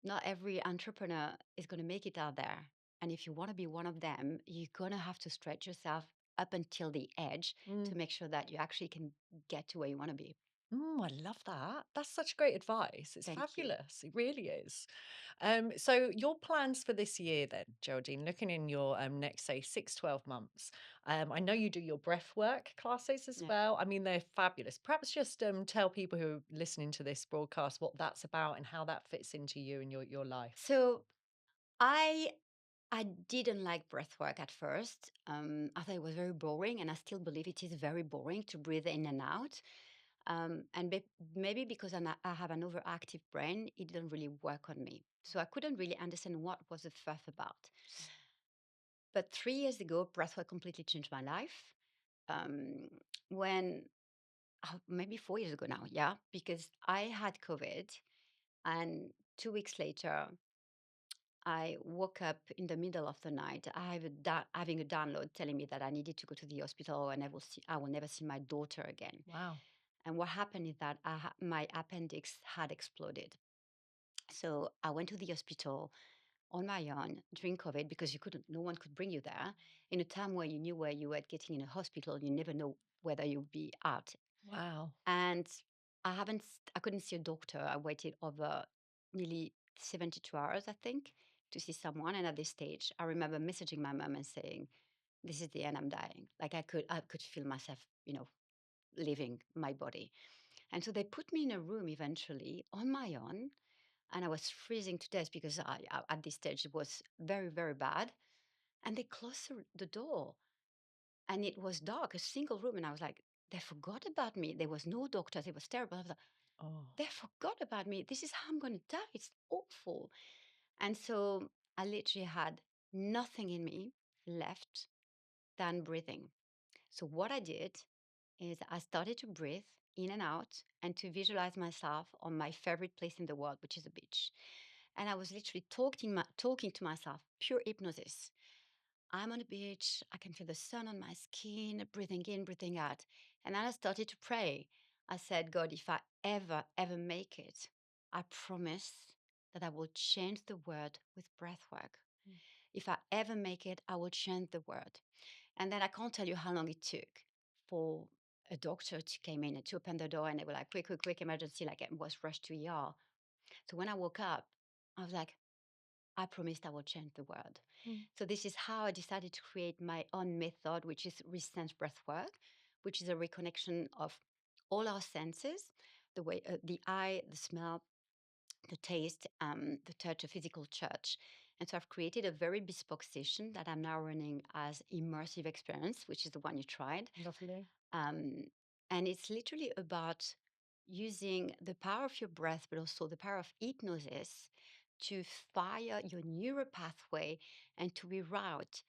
not every entrepreneur is going to make it out there. And if you want to be one of them, you're going to have to stretch yourself up until the edge Mm. to make sure that you actually can get to where you want to be. I love that. That's such great advice. It's Thank you. fabulous. It really is. So your plans for this year then, Geraldine, looking in your next, say, 6, 12 months. I know you do your breath work classes as Yeah. well. I mean, they're fabulous. Perhaps just tell people who are listening to this broadcast what that's about and how that fits into you and your life. So I I didn't like breath work at first. I thought it was very boring, and I still believe it is very boring to breathe in and out. Maybe because I have an overactive brain, it didn't really work on me. So I couldn't really understand what was the fuss about. But 3 years ago, breathwork completely changed my life. Um, when maybe 4 years ago now, yeah, because I had COVID, and 2 weeks later, I woke up in the middle of the night. I have having a download telling me that I needed to go to the hospital and I will never see my daughter again. Wow. And what happened is that my appendix had exploded. So I went to the hospital on my own during COVID because no one could bring you there in a time where you knew where you were getting in a hospital. You never know whether you'll be out. Wow. And I couldn't see a doctor. I waited over nearly 72 hours, I think, to see someone. And at this stage, I remember messaging my mom and saying, "This is the end, I'm dying." Like I could feel myself, leaving my body. And so they put me in a room eventually on my own. And I was freezing to death because at this stage it was very, very bad. And they closed the door and it was dark, a single room. And I was like, they forgot about me. There was no doctors. It was terrible. I was like, Oh, they forgot about me. This is how I'm going to die. It's awful. And so I literally had nothing in me left than breathing. So what I did is I started to breathe in and out and to visualize myself on my favorite place in the world, which is a beach. And I was literally talking to myself, pure hypnosis. I'm on the beach. I can feel the sun on my skin, breathing in, breathing out. And then I started to pray. I said, God, if I ever make it, I promise that I will change the word with breath work. mm, If I ever make it, I will change the word. And then I can't tell you how long it took for a doctor to came in and to open the door and they were like, quick, quick, quick, emergency, like I was rushed to ER. So when I woke up, I was like, I promised I would change the world. mm. So this is how I decided to create my own method, which is resent breath work, which is a reconnection of all our senses, the way the eye, the smell, the taste, the touch, a physical touch. And so I've created a very bespoke session that I'm now running as immersive experience, which is the one you tried. Lovely. Um, and it's literally about using the power of your breath, but also the power of hypnosis to fire your neural pathway and to rewrite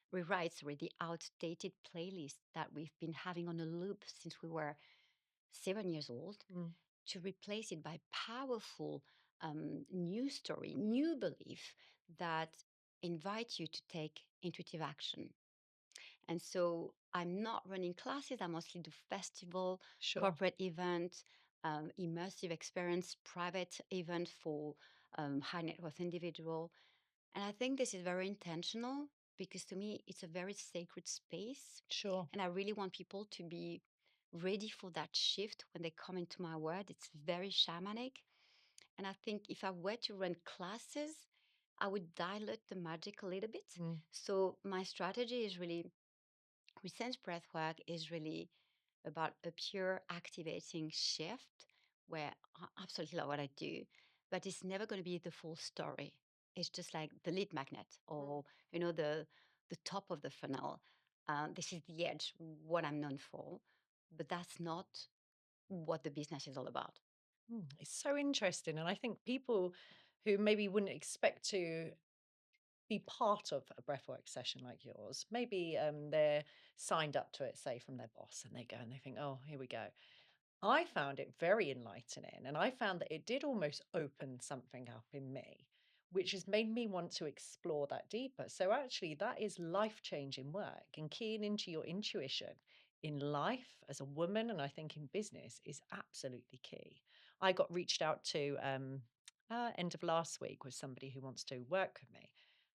sorry, the outdated playlist that we've been having on a loop since we were 7 years old, Mm, to replace it by powerful new story, new belief that invite you to take intuitive action. And so I'm not running classes. I mostly do festival, sure. corporate event, immersive experience, private event for high net worth individual. And I think this is very intentional because to me, it's a very sacred space. Sure. And I really want people to be ready for that shift when they come into my world. It's very shamanic. And I think if I were to run classes, I would dilute the magic a little bit. Mm, So my strategy is really Resent breath work is really about a pure activating shift where I absolutely love what I do, but it's never going to be the full story. It's just like the lead magnet mm, or, the top of the funnel. This is the edge, what I'm known for, but that's not what the business is all about. It's so interesting. And I think people who maybe wouldn't expect to be part of a breathwork session like yours, maybe they're signed up to it, say, from their boss, and they go and they think, oh, here we go. I found it very enlightening, and I found that it did almost open something up in me, which has made me want to explore that deeper. So, actually, that is life changing work, and keying into your intuition in life as a woman, and I think in business, is absolutely key. I got reached out to end of last week with somebody who wants to work with me.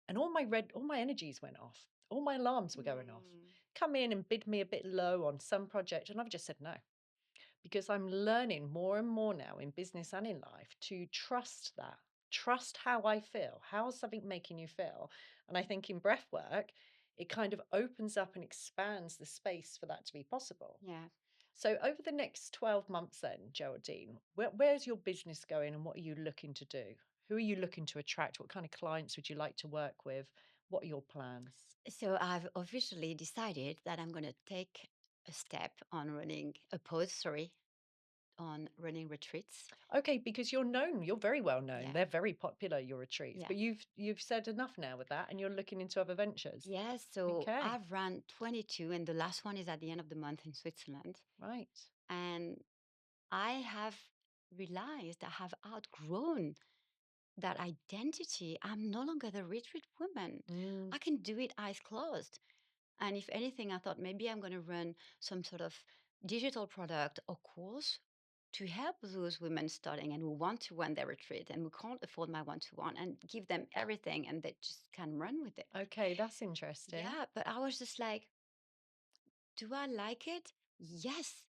and all my energies went off. All my alarms were going off. Mm. Come in and bid me a bit low on some project, and I've just said no because I'm learning more and more now in business and in life to trust that. Trust how I feel. How's something making you feel? And I think in breath work, it kind of opens up and expands the space for that to be possible. Yeah. So, over the next 12 months, then, Geraldine, where's your business going and what are you looking to do? Who are you looking to attract? What kind of clients would you like to work with? What are your plans? So I've officially decided that I'm going to take a step on running a pause, sorry, on running retreats. Okay, because you're very well known. Yeah. They're very popular, your retreats. Yeah. But you've said enough now with that and you're looking into other ventures. Yeah. So Okay, I've run 22, and the last one is at the end of the month in Switzerland. right. And I have realized I have outgrown that identity. I'm no longer the retreat woman. Mm, I can do it eyes closed. And if anything, I thought maybe I'm going to run some sort of digital product or course to help those women starting and who want to run their retreat and who can't afford my one-to-one, and give them everything and they just can run with it. okay, that's interesting. Yeah, but I was just like, do I like it? Yes,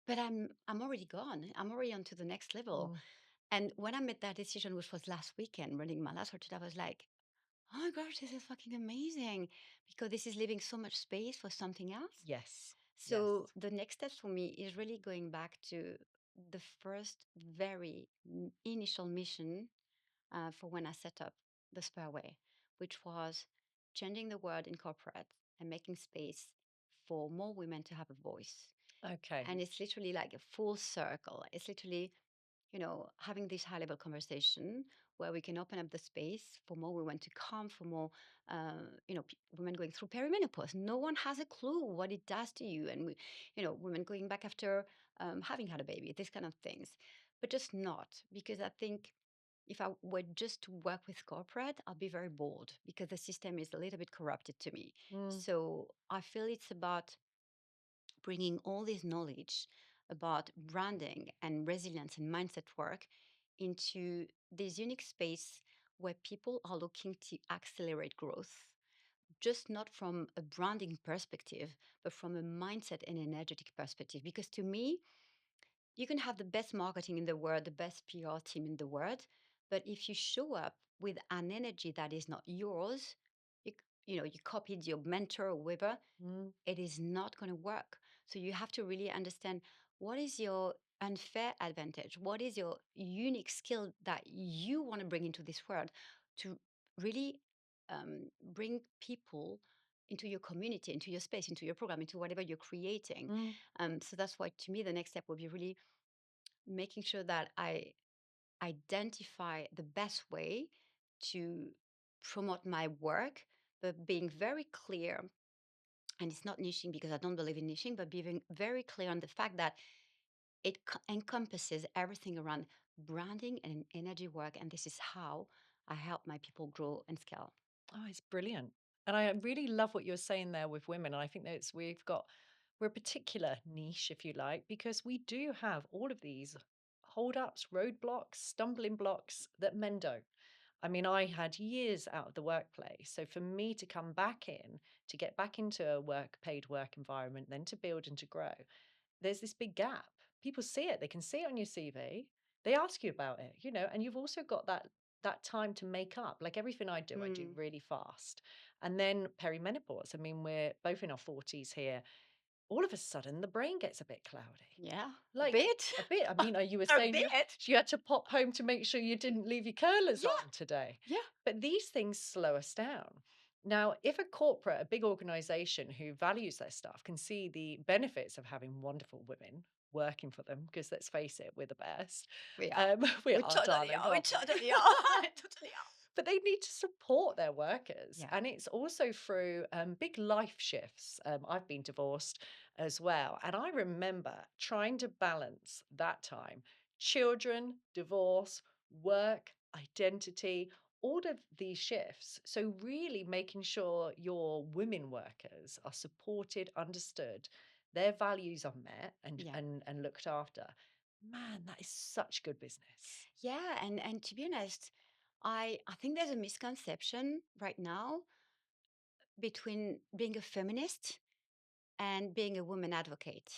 but I'm already gone. I'm already on to the next level. Mm, And when I made that decision, which was last weekend, running my last retreat, I was like, oh my gosh, this is fucking amazing, because this is leaving so much space for something else. yes, So yes. the next steps for me is really going back to the first very initial mission, for when I set up the Spurway, which was changing the world in corporate and making space for more women to have a voice. Okay. And it's literally like a full circle. It's literally, having this high level conversation where we can open up the space for more women to come, for more, women going through perimenopause. No one has a clue what it does to you. And, women going back after having had a baby, these kind of things. But just not, because I think if I were just to work with corporate, I'll be very bored because the system is a little bit corrupted to me. Mm, So I feel it's about bringing all this knowledge about branding and resilience and mindset work into this unique space where people are looking to accelerate growth, just not from a branding perspective, but from a mindset and energetic perspective. Because to me, you can have the best marketing in the world, the best PR team in the world, but if you show up with an energy that is not yours, you copied your mentor or whatever, mm, it is not going to work. So you have to really understand what is your unfair advantage, what is your unique skill that you want to bring into this world to really bring people into your community, into your space, into your program, into whatever you're creating. mm. So that's why, to me, the next step will be really making sure that I identify the best way to promote my work, but being very clear, and it's not niching because I don't believe in niching, but being very clear on the fact that it encompasses everything around branding and energy work. And this is how I help my people grow and scale. Oh, it's brilliant. And I really love what you're saying there with women. And I think that we're a particular niche, if you like, because we do have all of these hold ups, roadblocks, stumbling blocks that men don't. I mean, I had years out of the workplace. So for me to come back in, to get back into a paid work environment, then to build and to grow, there's this big gap. People see it. They can see it on your CV. They ask you about it, and you've also got that time to make up. Like everything I do Mm, really fast. And then perimenopause. I mean, we're both in our 40s here. All of a sudden, the brain gets a bit cloudy. yeah, a Like bit. a bit. I mean, you were A saying bit. you had to pop home to make sure you didn't leave your curlers Yeah. on today. Yeah. But these things slow us down. Now, if a big organization who values their staff can see the benefits of having wonderful women working for them, because let's face it, we're the best. We are. We We are, totally darling, are. We aren't we? totally are. Totally are. But they need to support their workers. Yeah. And it's also through big life shifts. I've been divorced as well. And I remember trying to balance that time children, divorce, work, identity, all of these shifts. So, really making sure your women workers are supported, understood, their values are met Yeah. and looked after. Man, that is such good business. Yeah. And to be honest, I think there's a misconception right now between being a feminist and being a woman advocate.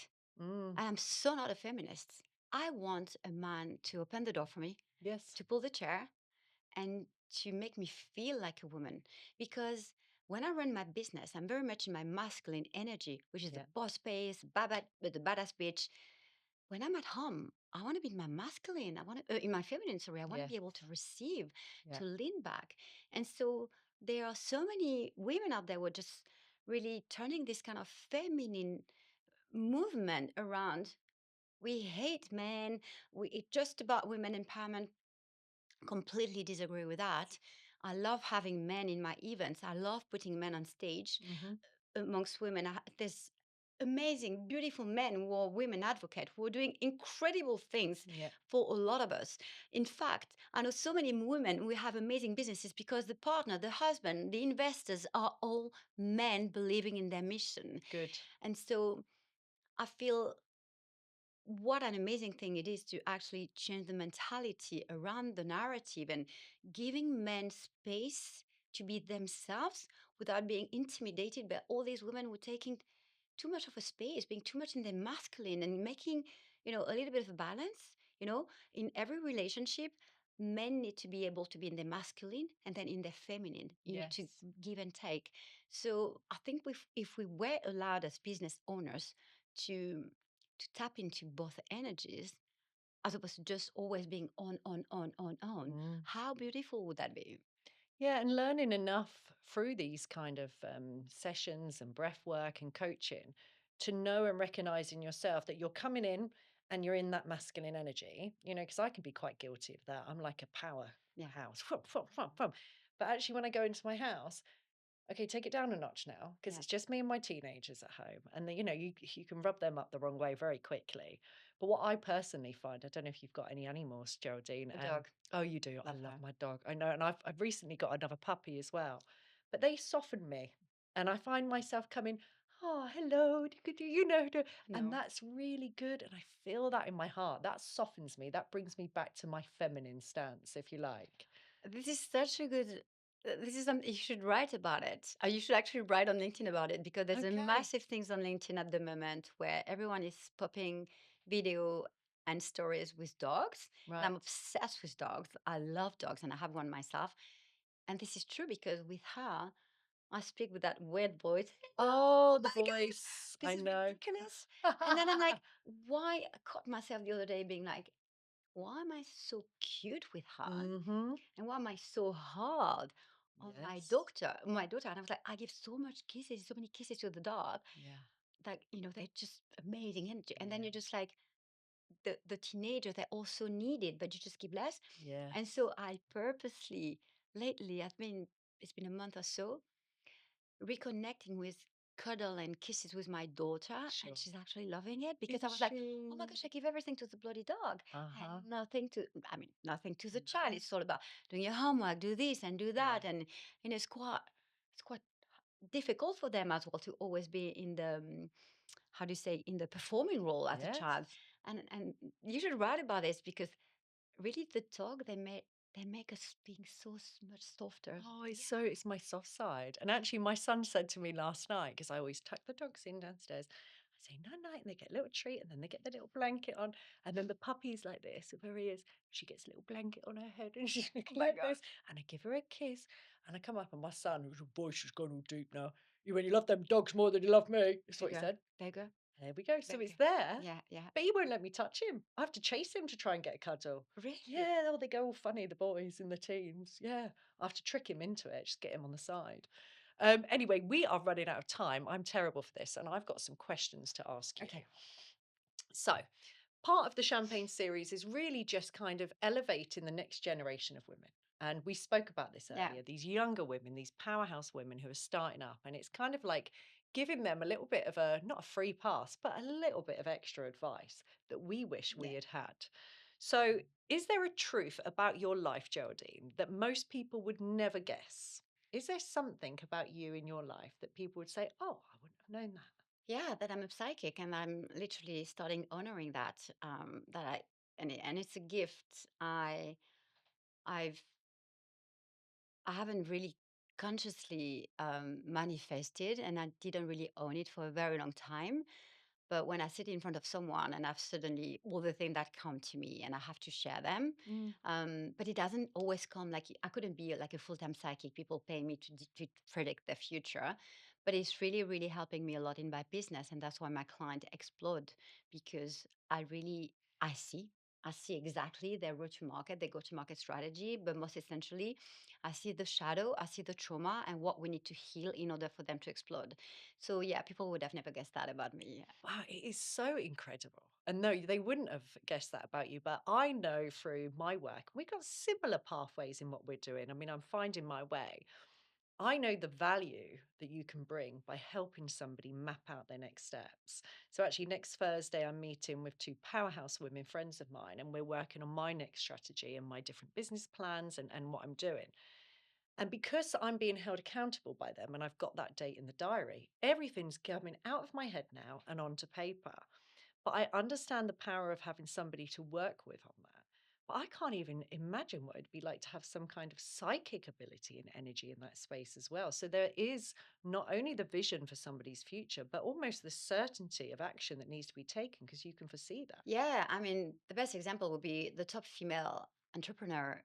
Mm, I am so not a feminist. I want a man to open the door for me, yes. to pull the chair, and to make me feel like a woman. Because when I run my business, I'm very much in my masculine energy, which is the Yeah. boss space, the badass bitch. When I'm at home, I want to be in my masculine. I want to, in my feminine, sorry, I want to be able Yes. to receive, Yeah. to lean back. And so there are so many women out there who are just really turning this kind of feminine movement around. We hate men. It's just about women empowerment. Completely disagree with that. I love having men in my events. I love putting men on stage Hmm. amongst women. There's amazing, beautiful men who are women advocates who are doing incredible things Yeah. for a lot of us. In fact, I know so many women who have amazing businesses because the partner, the husband, the investors are all men believing in their mission. Good. And so I feel what an amazing thing it is to actually change the mentality around the narrative and giving men space to be themselves without being intimidated by all these women who are taking too much of a space, being too much in their masculine and making, a little bit of a balance, in every relationship. Men need to be able to be in their masculine and then in their feminine, to Yes. give and take. So I think if we were allowed as business owners to tap into both energies as opposed to just always being on, Mm. how beautiful would that be? Yeah, and learning enough through these kind of sessions and breath work and coaching to know and recognize in yourself that you're coming in and you're in that masculine energy, because I can be quite guilty of that. I'm like a Yeah. powerhouse. But actually, when I go into my house, okay, take it down a notch now because Yeah. it's just me and my teenagers at home, and you can rub them up the wrong way very quickly. But what I personally find, I don't know if you've got any animals, Geraldine. A dog. Oh, you do. I Love love her. my dog. I know, and I've recently got another puppy as well, but they soften me, and I find myself coming. Oh, hello, and No. that's really good. And I feel that in my heart. That softens me. That brings me back to my feminine stance, if you like. This is such a good. This is something you should write about it. You should actually write on LinkedIn about it because there's a Okay, massive things on LinkedIn at the moment where everyone is popping video and stories with dogs. And I'm right. obsessed with dogs. I love dogs and I have one myself. And this is true because with her, I speak with that weird voice. Oh, Oh the my God, voice. this I is know. ridiculous. And then I'm like, why? I caught myself the other day being like, why am I so cute with her? Mhm. And why am I so hard on my Yes. daughter? And I was like, I give so much kisses, so many kisses to the dog. Yeah. Like, they're just amazing energy. And then Yeah. you're just like, the teenager, they also need it, but you just give less. And Yes. so I purposely, lately, it's been a month or so, reconnecting with cuddle and kisses with my daughter, and Sure. she's actually loving it because I Is was like, oh my she? gosh, I give everything to the bloody dog Uh-huh. and nothing to the child. No. It's all about doing your homework, do this and do Yeah. that. And it's quite difficult for them as well to always be in the how do you say, in the performing role as a child. Yes. And you should write about this because really the dog, they make us being so much softer. Oh, Yeah. it's my soft side. And actually, my son said to me last night, because I always tuck the dogs in downstairs. I say night night, and they get a little treat, and then they get the little blanket on. And then the puppy's like this with her ears. She gets a little blanket on her head, and she's Oh my like god. this. And I give her a kiss. And I come up, and my son, who's a boy, she's gone all deep now. You love them dogs more than you love me. That's There what you he go. said. There you go. There we go. So There you it's go. there, Yeah, yeah. but he won't let me touch him. I have to chase him to try and get a cuddle. Really? Yeah, oh, they go all funny, the boys and the teens. Yeah, I have to trick him into it, just get him on the side. Anyway, we are running out of time. I'm terrible for this, and I've got some questions to ask you. Okay. So, part of the Champagne series is really just kind of elevating the next generation of women. And we spoke about this Yeah. earlier, these younger women, these powerhouse women who are starting up. And it's kind of like giving them a little bit of not a free pass, but a little bit of extra advice that we wish we Yeah. had had. So, is there a truth about your life, Geraldine, that most people would never guess? Is there something about you in your life that people would say, oh, I wouldn't have known that? Yeah, that I'm a psychic and I'm literally starting honoring that. That I and it's a gift. I've I haven't really consciously manifested, and I didn't really own it for a very long time. But when I sit in front of someone and I've suddenly all the things that come to me and I have to share them, Mm. but it doesn't always come like I couldn't be like a full-time psychic. People pay me to predict the future, but it's really, really helping me a lot in my business, and that's why my client explode because I see. I see exactly their route to market, their go-to-market strategy, but most essentially, I see the shadow, I see the trauma, and what we need to heal in order for them to explode. So yeah, people would have never guessed that about me. Wow, it is so incredible. And no, they wouldn't have guessed that about you. But I know through my work, we've got similar pathways in what we're doing. I mean, I'm finding my way. I know the value that you can bring by helping somebody map out their next steps. So, actually, next Thursday, I'm meeting with two powerhouse women, friends of mine, and we're working on my next strategy and my different business plans and what I'm doing. And because I'm being held accountable by them and I've got that date in the diary, everything's coming out of my head now and onto paper. But I understand the power of having somebody to work with on that. But I can't even imagine what it'd be like to have some kind of psychic ability and energy in that space as well. So there is not only the vision for somebody's future, but almost the certainty of action that needs to be taken because you can foresee that. Yeah, I mean, the best example would be the top female entrepreneur,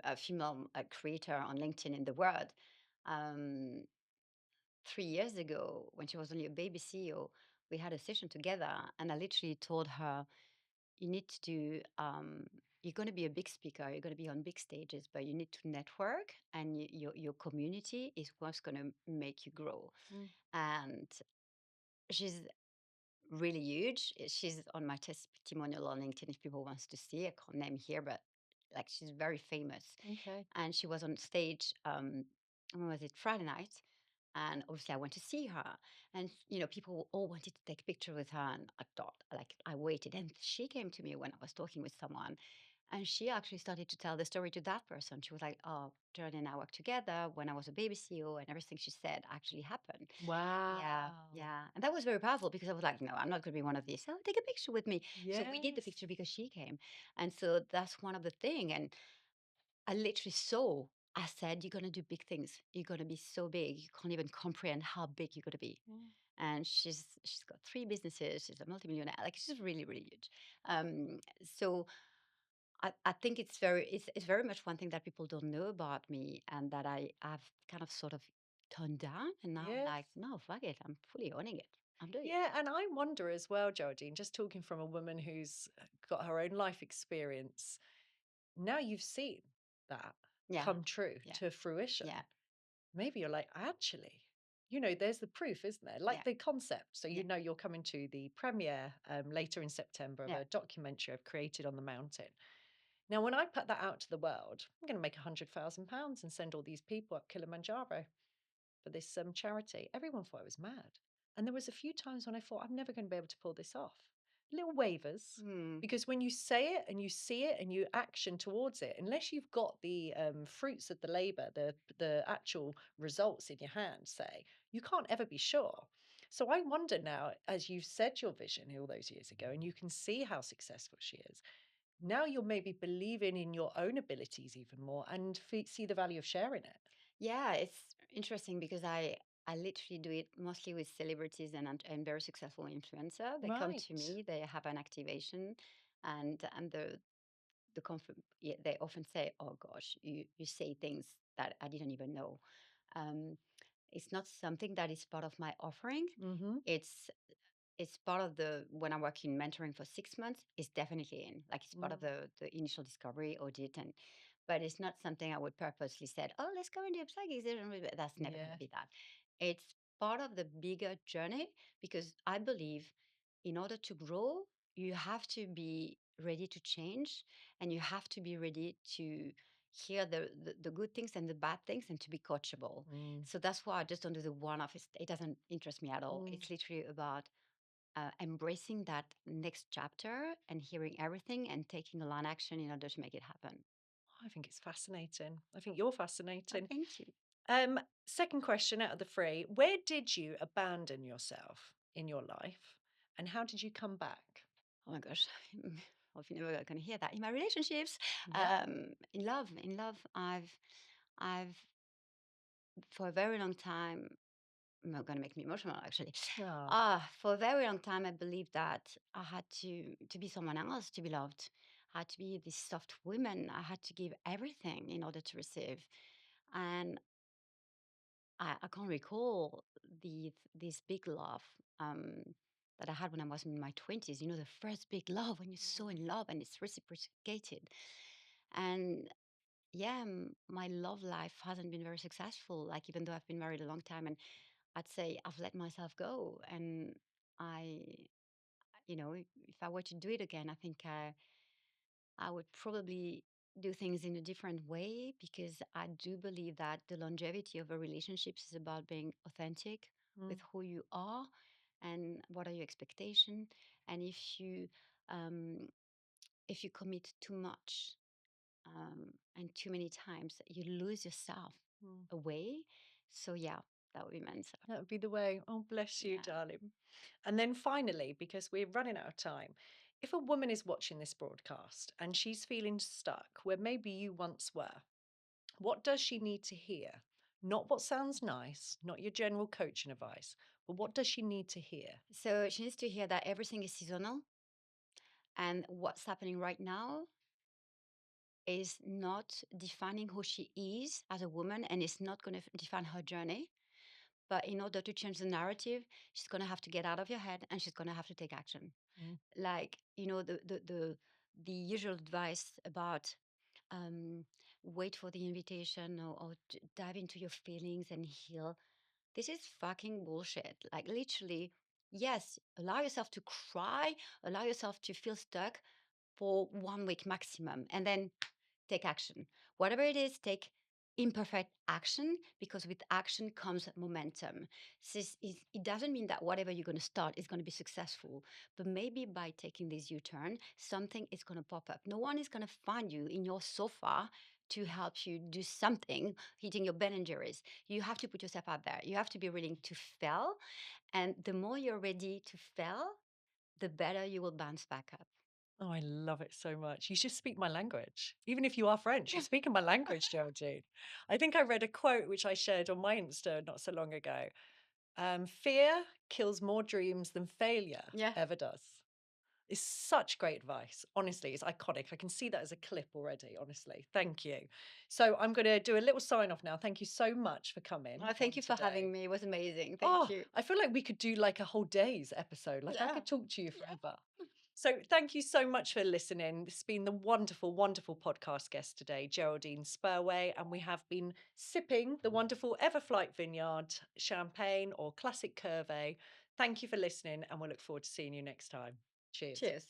a female creator on LinkedIn in the world. Um, 3 years ago, when she was only a baby CEO, we had a session together, and I literally told her, "You need to do. You're going to be a big speaker. You're going to be on big stages, but you need to network, and your community is what's going to make you grow." Mm. And she's really huge. She's on my testimonial on LinkedIn if people wants to see. I can't name here, but like she's very famous. Okay. And she was on stage. When was it? Friday night. And obviously, I went to see her, and people all wanted to take a picture with her. And I thought, like, I waited, and she came to me when I was talking with someone, and she actually started to tell the story to that person. She was like, "Oh, Geraldine and I worked together when I was a baby CEO, and everything she said actually happened." Yeah, Wow. yeah. And that was very powerful because I was like, no, I'm not going to be one of these. So take a picture with me. So we did the Yes. picture because she came. And so that's one of the thing. And I literally saw, I said, you're going to do big things. You're going to be so big. You can't even comprehend how big you're going to be. Mm. And she's got three businesses. She's a multimillionaire. Like she's really, really huge. So I think it's very much one thing that people don't know about me and that I've kind of sort of toned down. And now I'm like, Yes. no, fuck it. I'm fully owning it. I'm doing it. Yeah, and I wonder as well, Geraldine, just talking from a woman who's got her own life experience, now you've seen that Yeah. come true Yeah. to fruition. Yeah. Maybe you're like, actually, there's the proof, isn't there? Like Yeah. the concept. So, Yeah. you're coming to the premiere later in September of Yeah. a documentary I've created on the mountain. Now, when I put that out to the world, I'm going to make £100,000 and send all these people up Kilimanjaro for this charity. Everyone thought I was mad. And there was a few times when I thought, I'm never going to be able to pull this off. Little wavers. Hmm. Because when you say it and you see it and you action towards it, unless you've got the fruits of the labor, the actual results in your hand, say, you can't ever be sure. So I wonder now, as you've said your vision all those years ago, and you can see how successful she is, now you're maybe believing in your own abilities even more and see the value of sharing it. Yeah. It's interesting because I literally do it mostly with celebrities and very successful influencer. They come to Right. me, they have an activation, and yeah, they often say, "Oh gosh, you say things that I didn't even know." Um, it's not something that is part of my offering. Mhm. It's it's part of the when I'm working mentoring for 6 months, it's definitely in. Like it's part of Mm. the initial discovery audit and but it's not something I would purposely said, oh, let's go into a psychic session. That's never gonna Yeah. be that. It's part of the bigger journey because I believe in order to grow, you have to be ready to change and you have to be ready to hear the good things and the bad things and to be coachable. Mm. So that's why I just don't do the one off. It doesn't interest me at all. Mm. It's literally about embracing that next chapter and hearing everything and taking a line action in order to make it happen. I think it's fascinating. I think you're Oh, fascinating. thank you. Second question out of the three. Where did you abandon yourself in your life, and how did you come back? Oh my gosh. Well, if you're never going to hear that in my relationships, Yeah. in love, I've for a very long time, not gonna make me emotional actually. Oh, For a very long time, I believed that I had to be someone else to be loved. I had to be this soft woman. I had to give everything in order to receive. And I can't recall this big love that I had when I was in my 20s. You know, the first big love when you're so in love and it's reciprocated. And yeah, my love life hasn't been very successful. Like, even though I've been married a long time, and I'd say I've let myself go. And I, if I were to do it again, I think I would probably do things in a different way, because I do believe that the longevity of a relationship is about being authentic with mm, who you are and what are your expectations. And um, if you commit too much and too many times, you lose yourself mm. away. So yeah, that would be my answer. That would be the way. Oh, bless you, Yeah. darling. And then finally, because we're running out of time, if a woman is watching this broadcast and she's feeling stuck where maybe you once were, what does she need to hear? Not what sounds nice, not your general coaching advice, but what does she need to hear? So she needs to hear that everything is seasonal, and what's happening right now is not defining who she is as a woman, and it's not going to define her journey. But in order to change the narrative, she's going to have to get out of your head, and she's going to have to take action. Mm, Like, the usual advice about um, wait for the invitation, or dive into your feelings and heal. This is fucking bullshit. Like, literally, yes, allow yourself to cry, allow yourself to feel stuck for 1 week maximum, and then take action. Whatever it is, take imperfect action, because with action comes momentum. It doesn't mean that whatever you're going to start is going to be successful, but maybe by taking this U turn, something is going to pop up. No one is going to find you in your sofa to help you do something, hitting your Ben and Jerry's. You have to put yourself out there. You have to be willing to fail. And the more you're ready to fail, the better you will bounce back up. oh, I love it so much. You just speak my language. Even if you are French, you're speaking my language, Geraldine. I think I read a quote which I shared on my Insta not so long ago. Fear kills more dreams than failure Yeah. ever does. It's such great advice. Honestly, it's iconic. I can see that as a clip already, honestly. Thank you. So I'm going to do a little sign off now. Thank you so much for coming Thank on you for having today. me. It was amazing. Thank Oh, you. I feel like we could do like a whole day's episode. Like I Yeah. could talk to you Yeah. forever. So thank you so much for listening. This has been the wonderful, wonderful podcast guest today, Geraldine Spurway, and we have been sipping the wonderful Everflight Vineyard champagne or classic Curve. Thank you for listening, and we'll look forward to seeing you next time. Cheers. Cheers.